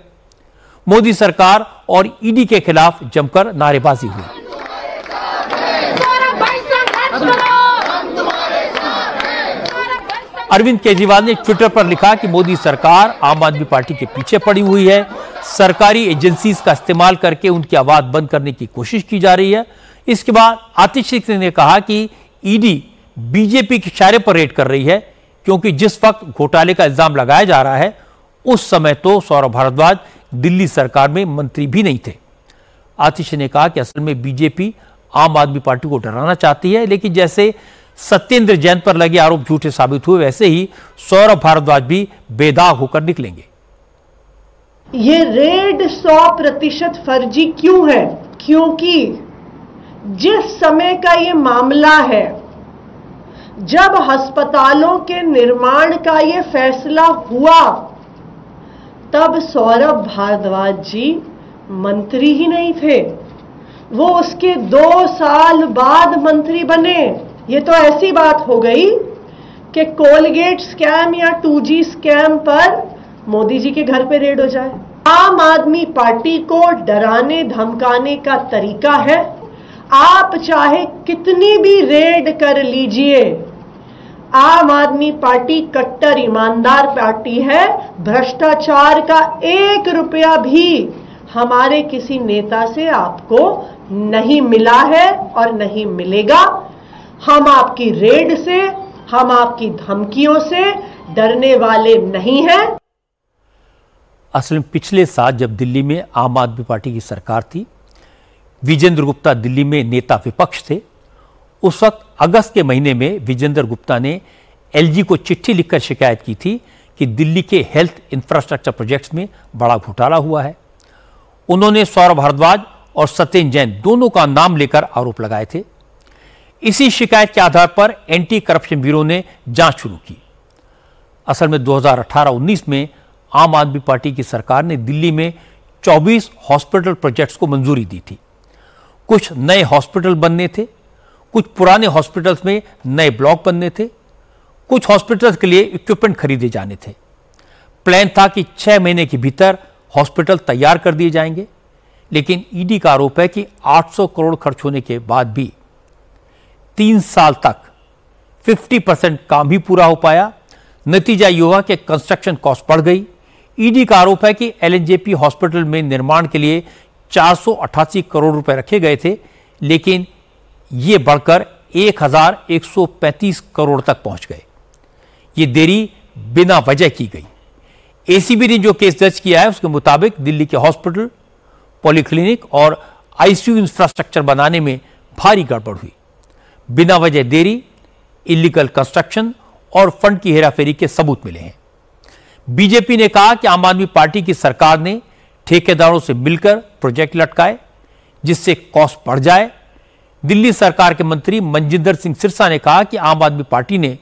मोदी सरकार और ईडी के खिलाफ जमकर नारेबाजी हुई। अरविंद केजरीवाल ने ट्विटर पर लिखा कि मोदी सरकार आम आदमी पार्टी के पीछे पड़ी हुई है, सरकारी एजेंसीज का इस्तेमाल करके उनकी आवाज बंद करने की कोशिश की जा रही है। इसके बाद आतिशी सिंह ने कहा कि ईडी बीजेपी के इशारे पर रेड कर रही है, क्योंकि जिस वक्त घोटाले का इल्जाम लगाया जा रहा है उस समय तो सौरभ भारद्वाज दिल्ली सरकार में मंत्री भी नहीं थे। आतिशी ने कहा कि असल में बीजेपी आम आदमी पार्टी को डराना चाहती है, लेकिन जैसे सत्येंद्र जैन पर लगे आरोप झूठे साबित हुए, वैसे ही सौरभ भारद्वाज भी बेदाग होकर निकलेंगे। ये रेड 100% फर्जी क्यों है? क्योंकि जिस समय का ये मामला है, जब अस्पतालों के निर्माण का ये फैसला हुआ, तब सौरभ भारद्वाज जी मंत्री ही नहीं थे, वो उसके 2 साल बाद मंत्री बने। ये तो ऐसी बात हो गई कि कोलगेट स्कैम या 2G स्कैम पर मोदी जी के घर पे रेड हो जाए। आम आदमी पार्टी को डराने धमकाने का तरीका है, आप चाहे कितनी भी रेड कर लीजिए, आम आदमी पार्टी कट्टर ईमानदार पार्टी है। भ्रष्टाचार का 1 रुपया भी हमारे किसी नेता से आपको नहीं मिला है और नहीं मिलेगा। हम आपकी रेड से, हम आपकी धमकियों से डरने वाले नहीं हैं। असल में पिछले साल जब दिल्ली में आम आदमी पार्टी की सरकार थी, विजेंद्र गुप्ता दिल्ली में नेता विपक्ष थे। उस वक्त अगस्त के महीने में विजेंद्र गुप्ता ने एलजी को चिट्ठी लिखकर शिकायत की थी कि दिल्ली के हेल्थ इंफ्रास्ट्रक्चर प्रोजेक्ट्स में बड़ा घोटाला हुआ है। उन्होंने सौरभ भारद्वाज और सत्येंद्र जैन दोनों का नाम लेकर आरोप लगाए थे। इसी शिकायत के आधार पर एंटी करप्शन ब्यूरो ने जांच शुरू की। असल में 2018-19 में आम आदमी पार्टी की सरकार ने दिल्ली में 24 हॉस्पिटल प्रोजेक्ट्स को मंजूरी दी थी। कुछ नए हॉस्पिटल बनने थे, कुछ पुराने हॉस्पिटल्स में नए ब्लॉक बनने थे, कुछ हॉस्पिटल्स के लिए इक्विपमेंट खरीदे जाने थे। प्लान था कि 6 महीने के भीतर हॉस्पिटल तैयार कर दिए जाएंगे, लेकिन ईडी का आरोप है कि 800 करोड़ खर्च होने के बाद भी 3 साल तक 50% काम भी पूरा हो पाया। नतीजा यह हुआ कि कंस्ट्रक्शन कॉस्ट बढ़ गई। ईडी का आरोप है कि एलएनजेपी हॉस्पिटल में निर्माण के लिए 488 करोड़ रुपए रखे गए थे, लेकिन यह बढ़कर 1135 करोड़ तक पहुंच गए। ये देरी बिना वजह की गई। एसीबी ने जो केस दर्ज किया है उसके मुताबिक दिल्ली के हॉस्पिटल, पॉलीक्लिनिक और आईसीयू इंफ्रास्ट्रक्चर बनाने में भारी गड़बड़ हुई। बिना वजह देरी, इलीगल कंस्ट्रक्शन और फंड की हेराफेरी के सबूत मिले हैं। बीजेपी ने कहा कि आम आदमी पार्टी की सरकार ने ठेकेदारों से मिलकर प्रोजेक्ट लटकाए जिससे कॉस्ट बढ़ जाए। दिल्ली सरकार के मंत्री मनजिंदर सिंह सिरसा ने कहा कि आम आदमी पार्टी ने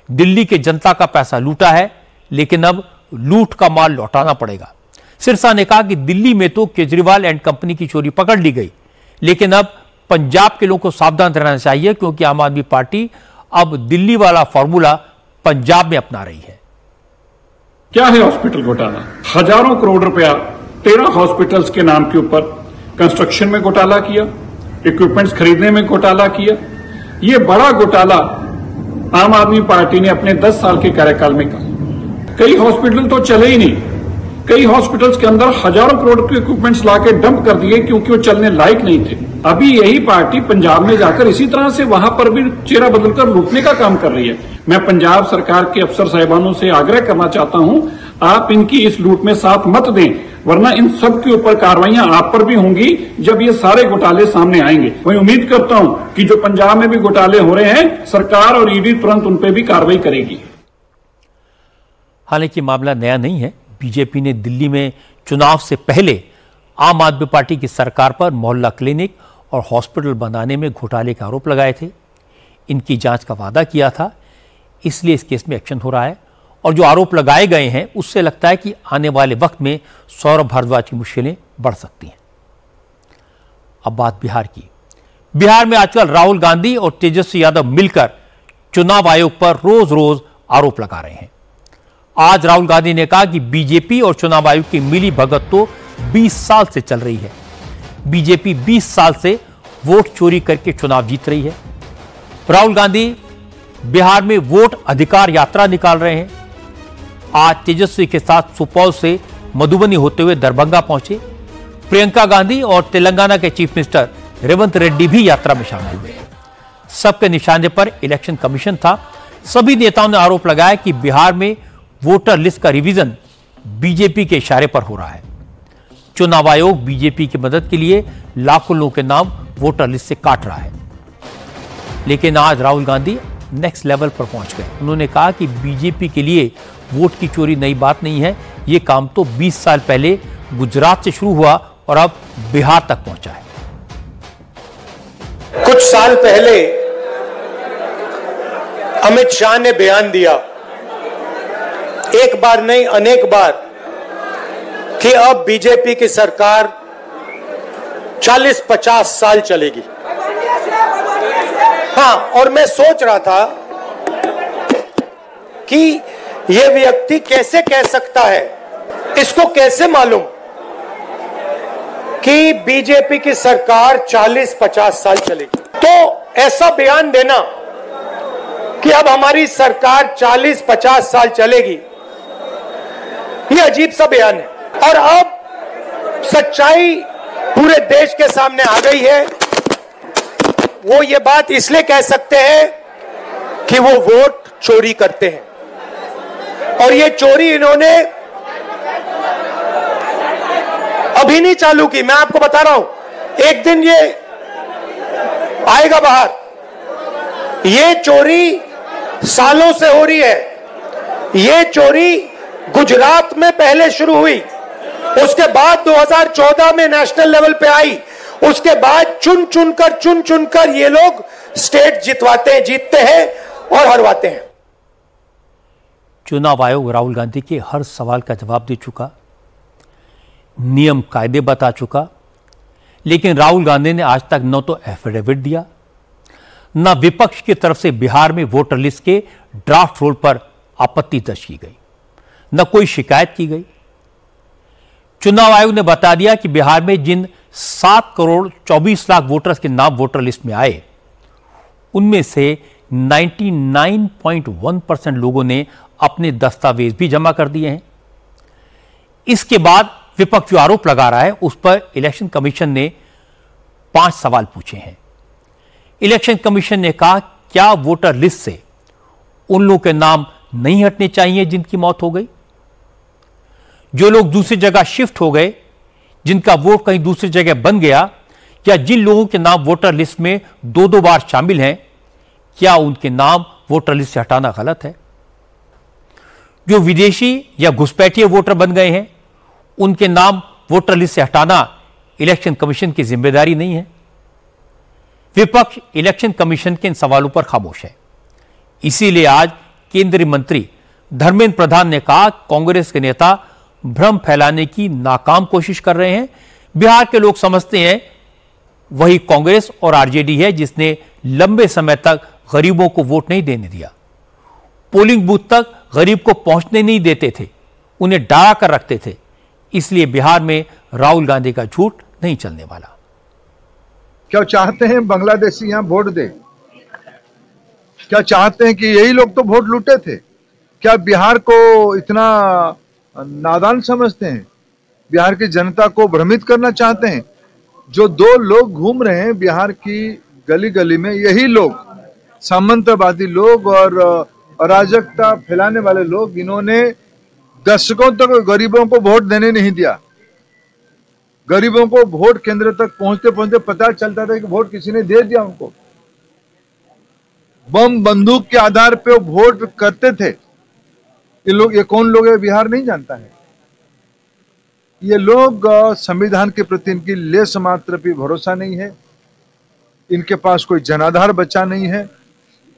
दिल्ली के जनता का पैसा लूटा है, लेकिन अब लूट का माल लौटाना पड़ेगा। सिरसा ने कहा कि दिल्ली में तो केजरीवाल एंड कंपनी की चोरी पकड़ ली गई, लेकिन अब पंजाब के लोगों को सावधान रहना चाहिए, क्योंकि आम आदमी पार्टी अब दिल्ली वाला फॉर्मूला पंजाब में अपना रही है। क्या है हॉस्पिटल घोटाला? हजारों करोड़ रुपया 13 हॉस्पिटल्स के नाम के ऊपर कंस्ट्रक्शन में घोटाला किया, इक्विपमेंट्स खरीदने में घोटाला किया। यह बड़ा घोटाला आम आदमी पार्टी ने अपने 10 साल के कार्यकाल में किया। कई हॉस्पिटल तो चले ही नहीं, कई हॉस्पिटल्स के अंदर हजारों करोड़ के इक्विपमेंट्स लाके डंप कर दिए क्योंकि वो चलने लायक नहीं थे। अभी यही पार्टी पंजाब में जाकर इसी तरह से वहां पर भी चेहरा बदलकर लूटने का काम कर रही है। मैं पंजाब सरकार के अफसर साहिबानों से आग्रह करना चाहता हूं, आप इनकी इस लूट में साथ मत दें, वरना इन सब के ऊपर कार्रवाइयां आप पर भी होंगी जब ये सारे घोटाले सामने आएंगे। मैं उम्मीद करता हूं कि जो पंजाब में भी घोटाले हो रहे हैं, सरकार और ईडी तुरंत उन पर भी कार्रवाई करेगी। हालांकि मामला नया नहीं है। बीजेपी ने दिल्ली में चुनाव से पहले आम आदमी पार्टी की सरकार पर मोहल्ला क्लिनिक और हॉस्पिटल बनाने में घोटाले के आरोप लगाए थे। इनकी जांच का वादा किया था, इसलिए इस केस में एक्शन हो रहा है। और जो आरोप लगाए गए हैं उससे लगता है कि आने वाले वक्त में सौरभ भारद्वाज की मुश्किलें बढ़ सकती हैं। अब बात बिहार की। बिहार में आजकल राहुल गांधी और तेजस्वी यादव मिलकर चुनाव आयोग पर रोज रोज आरोप लगा रहे हैं। आज राहुल गांधी ने कहा कि बीजेपी और चुनाव आयोग की मिली भगत तो 20 साल से चल रही है। बीजेपी 20 साल से वोट चोरी करके चुनाव जीत रही है। राहुल गांधी बिहार में वोट अधिकार यात्रा निकाल रहे हैं। आज तेजस्वी के साथ सुपौल से मधुबनी होते हुए दरभंगा पहुंचे। प्रियंका गांधी और तेलंगाना के चीफ मिनिस्टर रेवंत रेड्डी भी यात्रा में शामिल हुए। सबके निशाने पर इलेक्शन कमीशन था। सभी नेताओं ने आरोप लगाया कि बिहार में वोटर लिस्ट का रिवीजन बीजेपी के इशारे पर हो रहा है। चुनाव आयोग बीजेपी की मदद के लिए लाखों लोगों के नाम वोटर लिस्ट से काट रहा है। लेकिन आज राहुल गांधी नेक्स्ट लेवल पर पहुंच गए। उन्होंने कहा कि बीजेपी के लिए वोट की चोरी नई बात नहीं है। यह काम तो 20 साल पहले गुजरात से शुरू हुआ और अब बिहार तक पहुंचा है। कुछ साल पहले अमित शाह ने बयान दिया, एक बार नहीं अनेक बार, कि अब बीजेपी की सरकार 40-50 साल चलेगी। हाँ, और मैं सोच रहा था कि यह व्यक्ति कैसे कह सकता है, इसको कैसे मालूम कि बीजेपी की सरकार 40-50 साल चलेगी। तो ऐसा बयान देना कि अब हमारी सरकार 40-50 साल चलेगी, यह अजीब सा बयान है। और अब सच्चाई पूरे देश के सामने आ गई है। वो ये बात इसलिए कह सकते हैं कि वो वोट चोरी करते हैं, और ये चोरी इन्होंने अभी नहीं चालू की। मैं आपको बता रहा हूं, एक दिन ये आएगा बाहर। ये चोरी सालों से हो रही है। ये चोरी गुजरात में पहले शुरू हुई, उसके बाद 2014 में नेशनल लेवल पे आई, उसके बाद चुन चुनकर ये लोग स्टेट जीतते हैं और हरवाते हैं। चुनाव आयोग राहुल गांधी के हर सवाल का जवाब दे चुका, नियम कायदे बता चुका, लेकिन राहुल गांधी ने आज तक न तो एफिडेविट दिया, न विपक्ष की तरफ से बिहार में वोटर लिस्ट के ड्राफ्ट रोल पर आपत्ति दर्ज की गई, न कोई शिकायत की गई। चुनाव आयोग ने बता दिया कि बिहार में जिन 7 करोड़ 24 लाख वोटर्स के नाम वोटर लिस्ट में आए, उनमें से 99.1% लोगों ने अपने दस्तावेज भी जमा कर दिए हैं। इसके बाद विपक्ष जो आरोप लगा रहा है उस पर इलेक्शन कमीशन ने 5 सवाल पूछे हैं। इलेक्शन कमीशन ने कहा, क्या वोटर लिस्ट से उन लोगों के नाम नहीं हटने चाहिए जिनकी मौत हो गई? जो लोग दूसरी जगह शिफ्ट हो गए, जिनका वोट कहीं दूसरी जगह बन गया, या जिन लोगों के नाम वोटर लिस्ट में 2-2 बार शामिल हैं, क्या उनके नाम वोटर लिस्ट से हटाना गलत है? जो विदेशी या घुसपैठिए वोटर बन गए हैं, उनके नाम वोटर लिस्ट से हटाना इलेक्शन कमीशन की जिम्मेदारी नहीं है। विपक्ष इलेक्शन कमीशन के इन सवालों पर खामोश है। इसीलिए आज केंद्रीय मंत्री धर्मेंद्र प्रधान ने कहा, कांग्रेस के नेता भ्रम फैलाने की नाकाम कोशिश कर रहे हैं। बिहार के लोग समझते हैं वही कांग्रेस और आरजेडी है जिसने लंबे समय तक गरीबों को वोट नहीं देने दिया, पोलिंग बूथ तक गरीब को पहुंचने नहीं देते थे, उन्हें डरा कर रखते थे। इसलिए बिहार में राहुल गांधी का झूठ नहीं चलने वाला। क्या चाहते हैं बांग्लादेशी यहां वोट दे? क्या चाहते हैं कि यही लोग तो वोट लूटे थे? क्या बिहार को इतना नादान समझते हैं? बिहार की जनता को भ्रमित करना चाहते हैं? जो 2 लोग घूम रहे हैं बिहार की गली गली में, यही लोग सामंतवादी लोग और अराजकता फैलाने वाले लोग, इन्होंने दशकों तक गरीबों को वोट देने नहीं दिया। गरीबों को वोट केंद्र तक पहुंचते पहुंचते पता चलता था कि वोट किसी ने दे दिया उनको। बम बंदूक के आधार पे वो वोट करते थे। ये कौन लोग है बिहार नहीं जानता है। ये लोग संविधान के प्रति इनकी लेस मात्र भी भरोसा नहीं है, इनके पास कोई जनाधार बचा नहीं है।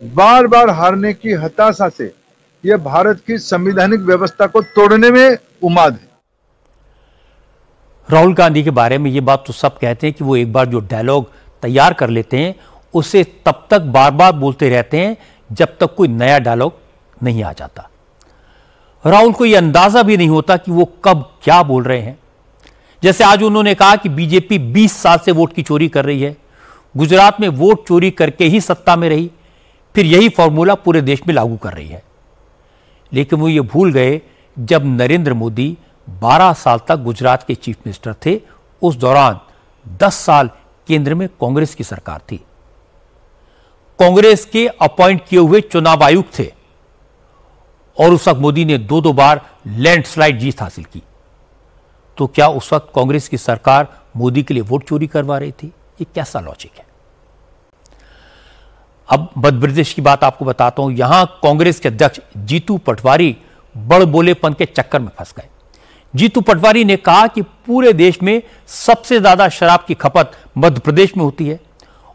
बार बार हारने की हताशा से ये भारत की संवैधानिक व्यवस्था को तोड़ने में उमाद है। राहुल गांधी के बारे में ये बात तो सब कहते हैं कि वो एक बार जो डायलॉग तैयार कर लेते हैं उसे तब तक बार बार बोलते रहते हैं जब तक कोई नया डायलॉग नहीं आ जाता। राहुल को यह अंदाजा भी नहीं होता कि वो कब क्या बोल रहे हैं। जैसे आज उन्होंने कहा कि बीजेपी 20 साल से वोट की चोरी कर रही है, गुजरात में वोट चोरी करके ही सत्ता में रही, फिर यही फॉर्मूला पूरे देश में लागू कर रही है। लेकिन वो ये भूल गए जब नरेंद्र मोदी 12 साल तक गुजरात के चीफ मिनिस्टर थे, उस दौरान 10 साल केंद्र में कांग्रेस की सरकार थी। कांग्रेस के अपॉइंट किए हुए चुनाव आयुक्त थे और उस वक्त मोदी ने 2-2 बार लैंडस्लाइड जीत हासिल की। तो क्या उस वक्त कांग्रेस की सरकार मोदी के लिए वोट चोरी करवा रही थी? ये कैसा लॉजिक है? अब मध्य प्रदेश की बात आपको बताता हूं। यहां कांग्रेस के अध्यक्ष जीतू पटवारी बड़बोलेपन के चक्कर में फंस गए। जीतू पटवारी ने कहा कि पूरे देश में सबसे ज्यादा शराब की खपत मध्य प्रदेश में होती है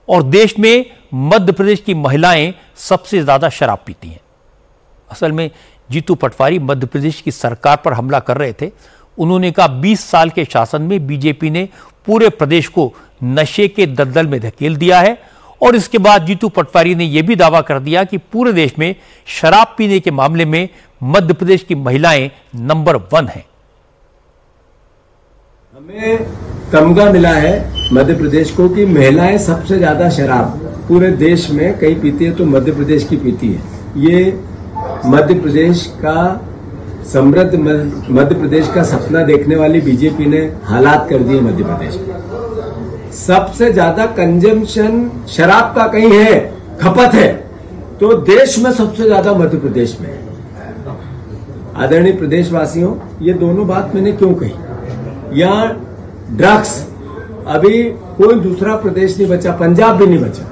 और देश में मध्य प्रदेश की महिलाएं सबसे ज्यादा शराब पीती हैं। असल में जीतू पटवारी मध्य प्रदेश की सरकार पर हमला कर रहे थे। उन्होंने कहा 20 साल के शासन में बीजेपी ने पूरे प्रदेश को नशे के दलदल में धकेल दिया है। और इसके बाद जीतू पटवारी ने यह भी दावा कर दिया कि पूरे देश में शराब पीने के मामले में मध्य प्रदेश की महिलाएं नंबर 1 हैं। हमें तमगा मिला है मध्य प्रदेश को कि महिलाएं सबसे ज्यादा शराब पूरे देश में कहीं पीती है तो मध्य प्रदेश की पीती है। ये मध्य प्रदेश का समृद्ध मध्य प्रदेश का सपना देखने वाली बीजेपी ने हालात कर दिए। मध्य प्रदेश में सबसे ज्यादा कंजम्पशन शराब का कहीं है, खपत है, तो देश में सबसे ज्यादा मध्य प्रदेश में है। आदरणीय प्रदेशवासियों, ये दोनों बात मैंने क्यों कही? यहाँ ड्रग्स, अभी कोई दूसरा प्रदेश नहीं बचा, पंजाब भी नहीं बचा,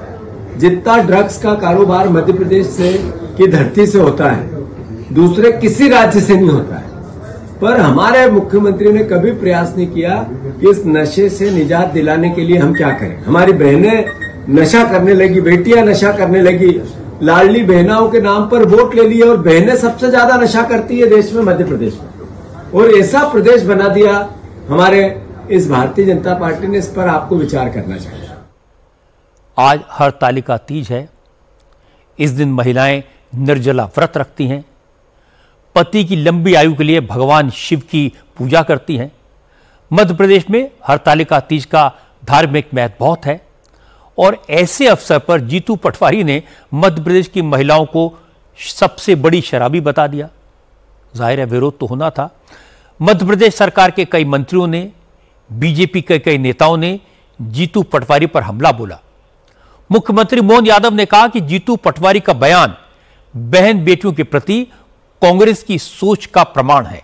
जितना ड्रग्स का कारोबार मध्य प्रदेश से की धरती से होता है दूसरे किसी राज्य से नहीं होता है। पर हमारे मुख्यमंत्री ने कभी प्रयास नहीं किया कि इस नशे से निजात दिलाने के लिए हम क्या करें। हमारी बहनें नशा करने लगी, बेटियां नशा करने लगी, लाडली बहनाओं के नाम पर वोट ले लिए और बहनें सबसे ज्यादा नशा करती है देश में, मध्य प्रदेश में, और ऐसा प्रदेश बना दिया हमारे इस भारतीय जनता पार्टी ने। इस पर आपको विचार करना चाहिए। आज हरतालिका तीज है। इस दिन महिलाएं निर्जला व्रत रखती हैं, पति की लंबी आयु के लिए भगवान शिव की पूजा करती हैं। मध्य प्रदेश में हरतालिका तीज का धार्मिक महत्व बहुत है और ऐसे अवसर पर जीतू पटवारी ने मध्य प्रदेश की महिलाओं को सबसे बड़ी शराबी बता दिया। जाहिर है विरोध तो होना था। मध्य प्रदेश सरकार के कई मंत्रियों ने, बीजेपी के कई नेताओं ने जीतू पटवारी पर हमला बोला। मुख्यमंत्री मोहन यादव ने कहा कि जीतू पटवारी का बयान बहन बेटियों के प्रति कांग्रेस की सोच का प्रमाण है।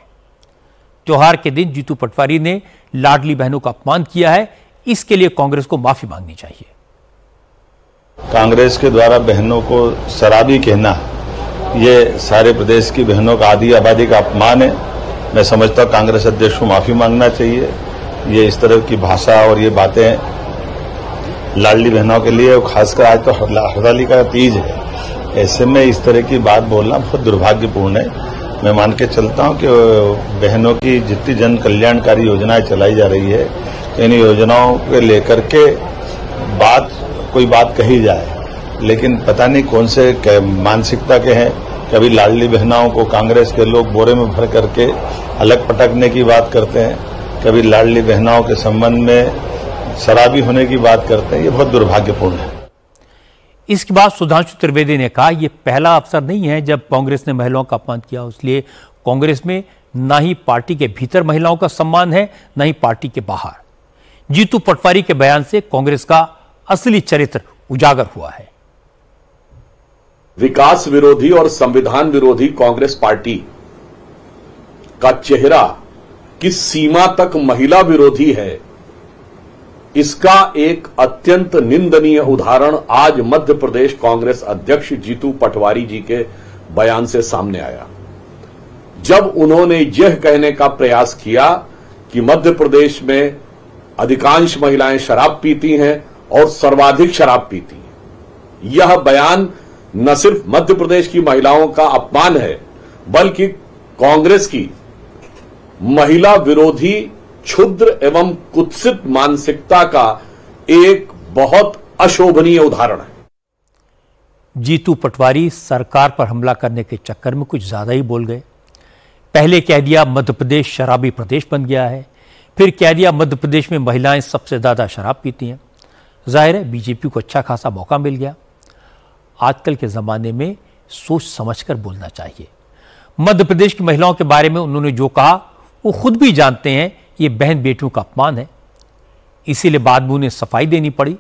त्योहार के दिन जीतू पटवारी ने लाडली बहनों का अपमान किया है, इसके लिए कांग्रेस को माफी मांगनी चाहिए। कांग्रेस के द्वारा बहनों को शराबी कहना, ये सारे प्रदेश की बहनों का आधी आबादी का अपमान है। मैं समझता हूं कांग्रेस अध्यक्ष को माफी मांगना चाहिए। ये इस तरह की भाषा और ये बातें लाडली बहनों के लिए, खासकर आज तो हरतालिका तीज है, ऐसे में इस तरह की बात बोलना बहुत दुर्भाग्यपूर्ण है। मैं मान के चलता हूं कि बहनों की जितनी जन कल्याणकारी योजनाएं चलाई जा रही है, इन योजनाओं को लेकर के कोई बात कही जाए, लेकिन पता नहीं कौन से मानसिकता के हैं। कभी लाडली बहनों को कांग्रेस के लोग बोरे में भर करके अलग पटकने की बात करते हैं, कभी लाडली बहनों के संबंध में शराबी होने की बात करते हैं। ये बहुत दुर्भाग्यपूर्ण है। इसके बाद सुधांशु त्रिवेदी ने कहा यह पहला अवसर नहीं है जब कांग्रेस ने महिलाओं का अपमान किया, इसलिए कांग्रेस में ना ही पार्टी के भीतर महिलाओं का सम्मान है, ना ही पार्टी के बाहर। जीतू पटवारी के बयान से कांग्रेस का असली चरित्र उजागर हुआ है। विकास विरोधी और संविधान विरोधी कांग्रेस पार्टी का चेहरा किस सीमा तक महिला विरोधी है, इसका एक अत्यंत निंदनीय उदाहरण आज मध्य प्रदेश कांग्रेस अध्यक्ष जीतू पटवारी जी के बयान से सामने आया, जब उन्होंने यह कहने का प्रयास किया कि मध्य प्रदेश में अधिकांश महिलाएं शराब पीती हैं और सर्वाधिक शराब पीती हैं। यह बयान न सिर्फ मध्य प्रदेश की महिलाओं का अपमान है, बल्कि कांग्रेस की महिला विरोधी क्षुद्र एवं कुत्सित मानसिकता का एक बहुत अशोभनीय उदाहरण है। जीतू पटवारी सरकार पर हमला करने के चक्कर में कुछ ज्यादा ही बोल गए। पहले कह दिया मध्य प्रदेश शराबी प्रदेश बन गया है, फिर कह दिया मध्य प्रदेश में महिलाएं सबसे ज्यादा शराब पीती हैं। जाहिर है बीजेपी को अच्छा खासा मौका मिल गया। आजकल के जमाने में सोच समझकर बोलना चाहिए। मध्य प्रदेश की महिलाओं के बारे में उन्होंने जो कहा वो खुद भी जानते हैं ये बहन बेटियों का अपमान है, इसीलिए बाद में उन्हें सफाई देनी पड़ी।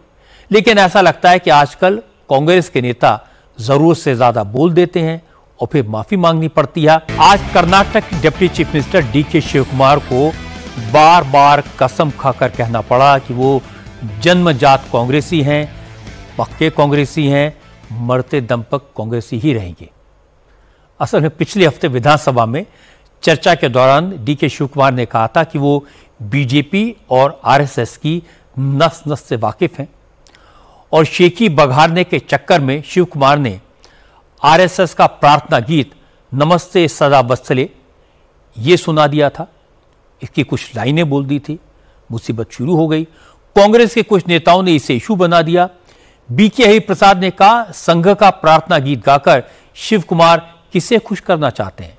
लेकिन ऐसा लगता है कि आजकल कांग्रेस के नेता जरूरत से ज्यादा बोल देते हैं और फिर माफी मांगनी पड़ती है। आज कर्नाटक के deputy chief minister DK Shivakumar को बार बार कसम खाकर कहना पड़ा कि वो जन्मजात कांग्रेसी हैं, पक्के कांग्रेसी हैं, मरते दम तक कांग्रेसी ही रहेंगे। असल में पिछले हफ्ते विधानसभा में चर्चा के दौरान डीके शिव कुमार ने कहा था कि वो बीजेपी और आरएसएस की नस नस से वाकिफ हैं और शेखी बघारने के चक्कर में शिव कुमार ने आरएसएस का प्रार्थना गीत नमस्ते सदा वत्सले ये सुना दिया था। इसकी कुछ लाइनें बोल दी थी, मुसीबत शुरू हो गई। कांग्रेस के कुछ नेताओं ने इसे इशू बना दिया। बीके हरि प्रसाद ने कहा संघ का प्रार्थना गीत गाकर शिव कुमार किसे खुश करना चाहते हैं।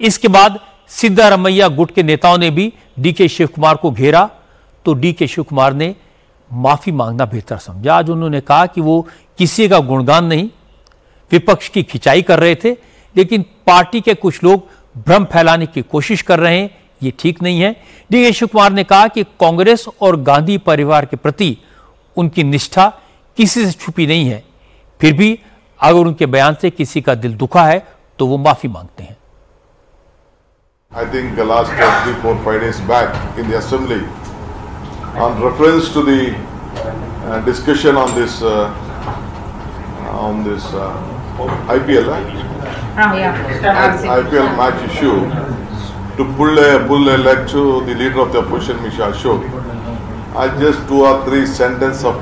इसके बाद सिद्धारमैया गुट के नेताओं ने भी डीके शिव कुमार को घेरा तो डीके शिव कुमार ने माफी मांगना बेहतर समझा। आज उन्होंने कहा कि वो किसी का गुणगान नहीं, विपक्ष की खिंचाई कर रहे थे, लेकिन पार्टी के कुछ लोग भ्रम फैलाने की कोशिश कर रहे हैं, ये ठीक नहीं है। डीके शिव कुमार ने कहा कि कांग्रेस और गांधी परिवार के प्रति उनकी निष्ठा किसी से छुपी नहीं है, फिर भी अगर उनके बयान से किसी का दिल दुखा है तो वो माफी मांगते हैं। I think the last 3, 4, 5 days back in the assembly, on reference to the discussion on this IPL, IPL match issue, to pull a leg to the leader of the opposition, Mr. Ashok. I'll just 2 or 3 sentences of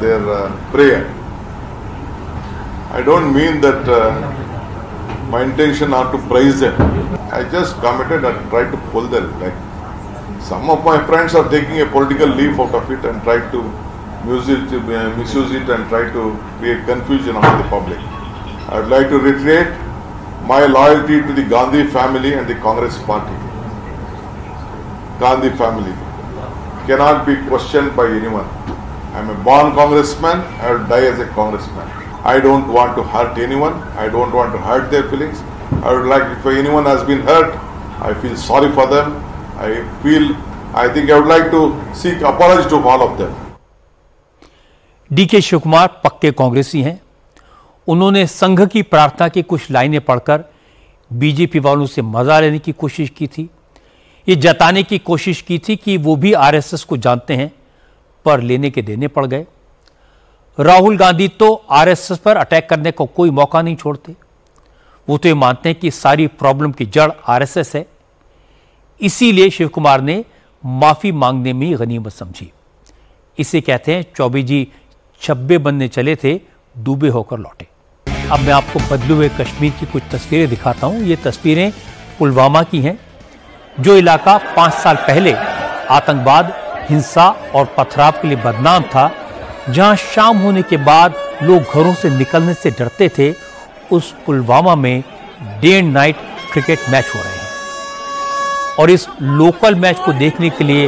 their prayer. I don't mean that my intention are to praise them. I just committed and tried to pull their leg. Some of my friends are taking a political leaf out of it and try to misuse it and try to create confusion among the public. I would like to reiterate my loyalty to the Gandhi family and the Congress party. Gandhi family cannot be questioned by anyone. I am a born congressman, I will die as a congressman. I don't want to hurt anyone, I don't want to hurt their feelings. I would like, if anyone has been hurt, I feel sorry for them. I think I would like to seek apology to all of them. DK Shivakumar पक्के कांग्रेसी हैं। उन्होंने संघ की प्रार्थना की कुछ लाइनें पढ़कर बीजेपी वालों से मजा लेने की कोशिश की थी। ये जताने की कोशिश की थी कि वो भी आरएसएस को जानते हैं, पर लेने के देने पड़ गए। राहुल गांधी तो आरएसएस पर अटैक करने को कोई मौका नहीं छोड़ते। वो तो ये मानते हैं कि सारी प्रॉब्लम की जड़ आरएसएस है। इसीलिए शिव कुमार ने माफी मांगने में गनीमत समझी। इसे कहते हैं चौबे जी छब्बे बनने चले थे, डूबे होकर लौटे। अब मैं आपको बदले हुए कश्मीर की कुछ तस्वीरें दिखाता हूं। ये तस्वीरें पुलवामा की हैं, जो इलाका 5 साल पहले आतंकवाद, हिंसा और पथराव के लिए बदनाम था, जहां शाम होने के बाद लोग घरों से निकलने से डरते थे। उस पुलवामा में day and night cricket match हो रहे हैं और इस लोकल मैच को देखने के लिए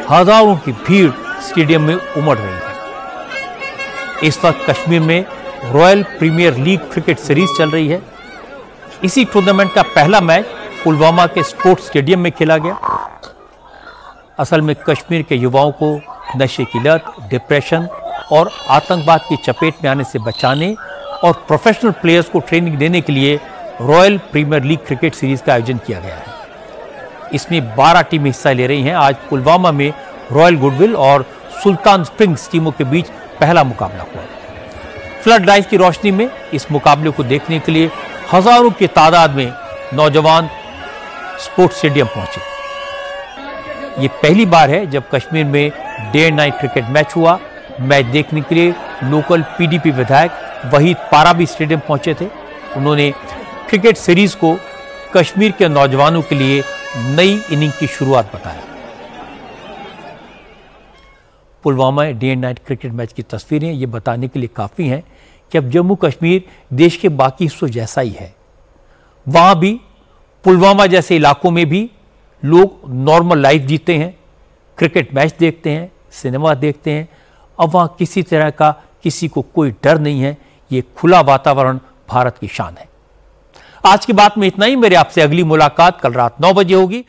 हजारों की भीड़ स्टेडियम में उमड़ रही है। इस वक्त कश्मीर में royal premier league cricket series चल रही है। इसी टूर्नामेंट का पहला मैच पुलवामा के स्पोर्ट्स स्टेडियम में खेला गया। असल में कश्मीर के युवाओं को नशे की लत, डिप्रेशन और आतंकवाद की चपेट में आने से बचाने और प्रोफेशनल प्लेयर्स को ट्रेनिंग देने के लिए royal premier league cricket series का आयोजन किया गया है। इसमें 12 टीमें हिस्सा ले रही हैं। आज पुलवामा में रॉयल गुडविल और सुल्तान स्प्रिंग्स टीमों के बीच पहला मुकाबला हुआ। फ्लड लाइट की रोशनी में इस मुकाबले को देखने के लिए हजारों की तादाद में नौजवान स्पोर्ट्स स्टेडियम पहुंचे। ये पहली बार है जब कश्मीर में day and night cricket match हुआ। मैच देखने के लिए लोकल पीडीपी विधायक वहीद पारा भी स्टेडियम पहुंचे थे। उन्होंने क्रिकेट सीरीज को कश्मीर के नौजवानों के लिए नई इनिंग की शुरुआत बताया। Pulwama day and night cricket match की तस्वीरें ये बताने के लिए काफ़ी हैं कि अब जम्मू कश्मीर देश के बाकी हिस्सों जैसा ही है। वहाँ भी पुलवामा जैसे इलाकों में भी लोग नॉर्मल लाइफ जीते हैं, क्रिकेट मैच देखते हैं, सिनेमा देखते हैं। अब वहाँ किसी तरह का किसी को कोई डर नहीं है। ये खुला वातावरण भारत की शान है। आज की बात में इतना ही। मेरे आपसे अगली मुलाकात कल रात 9 बजे होगी।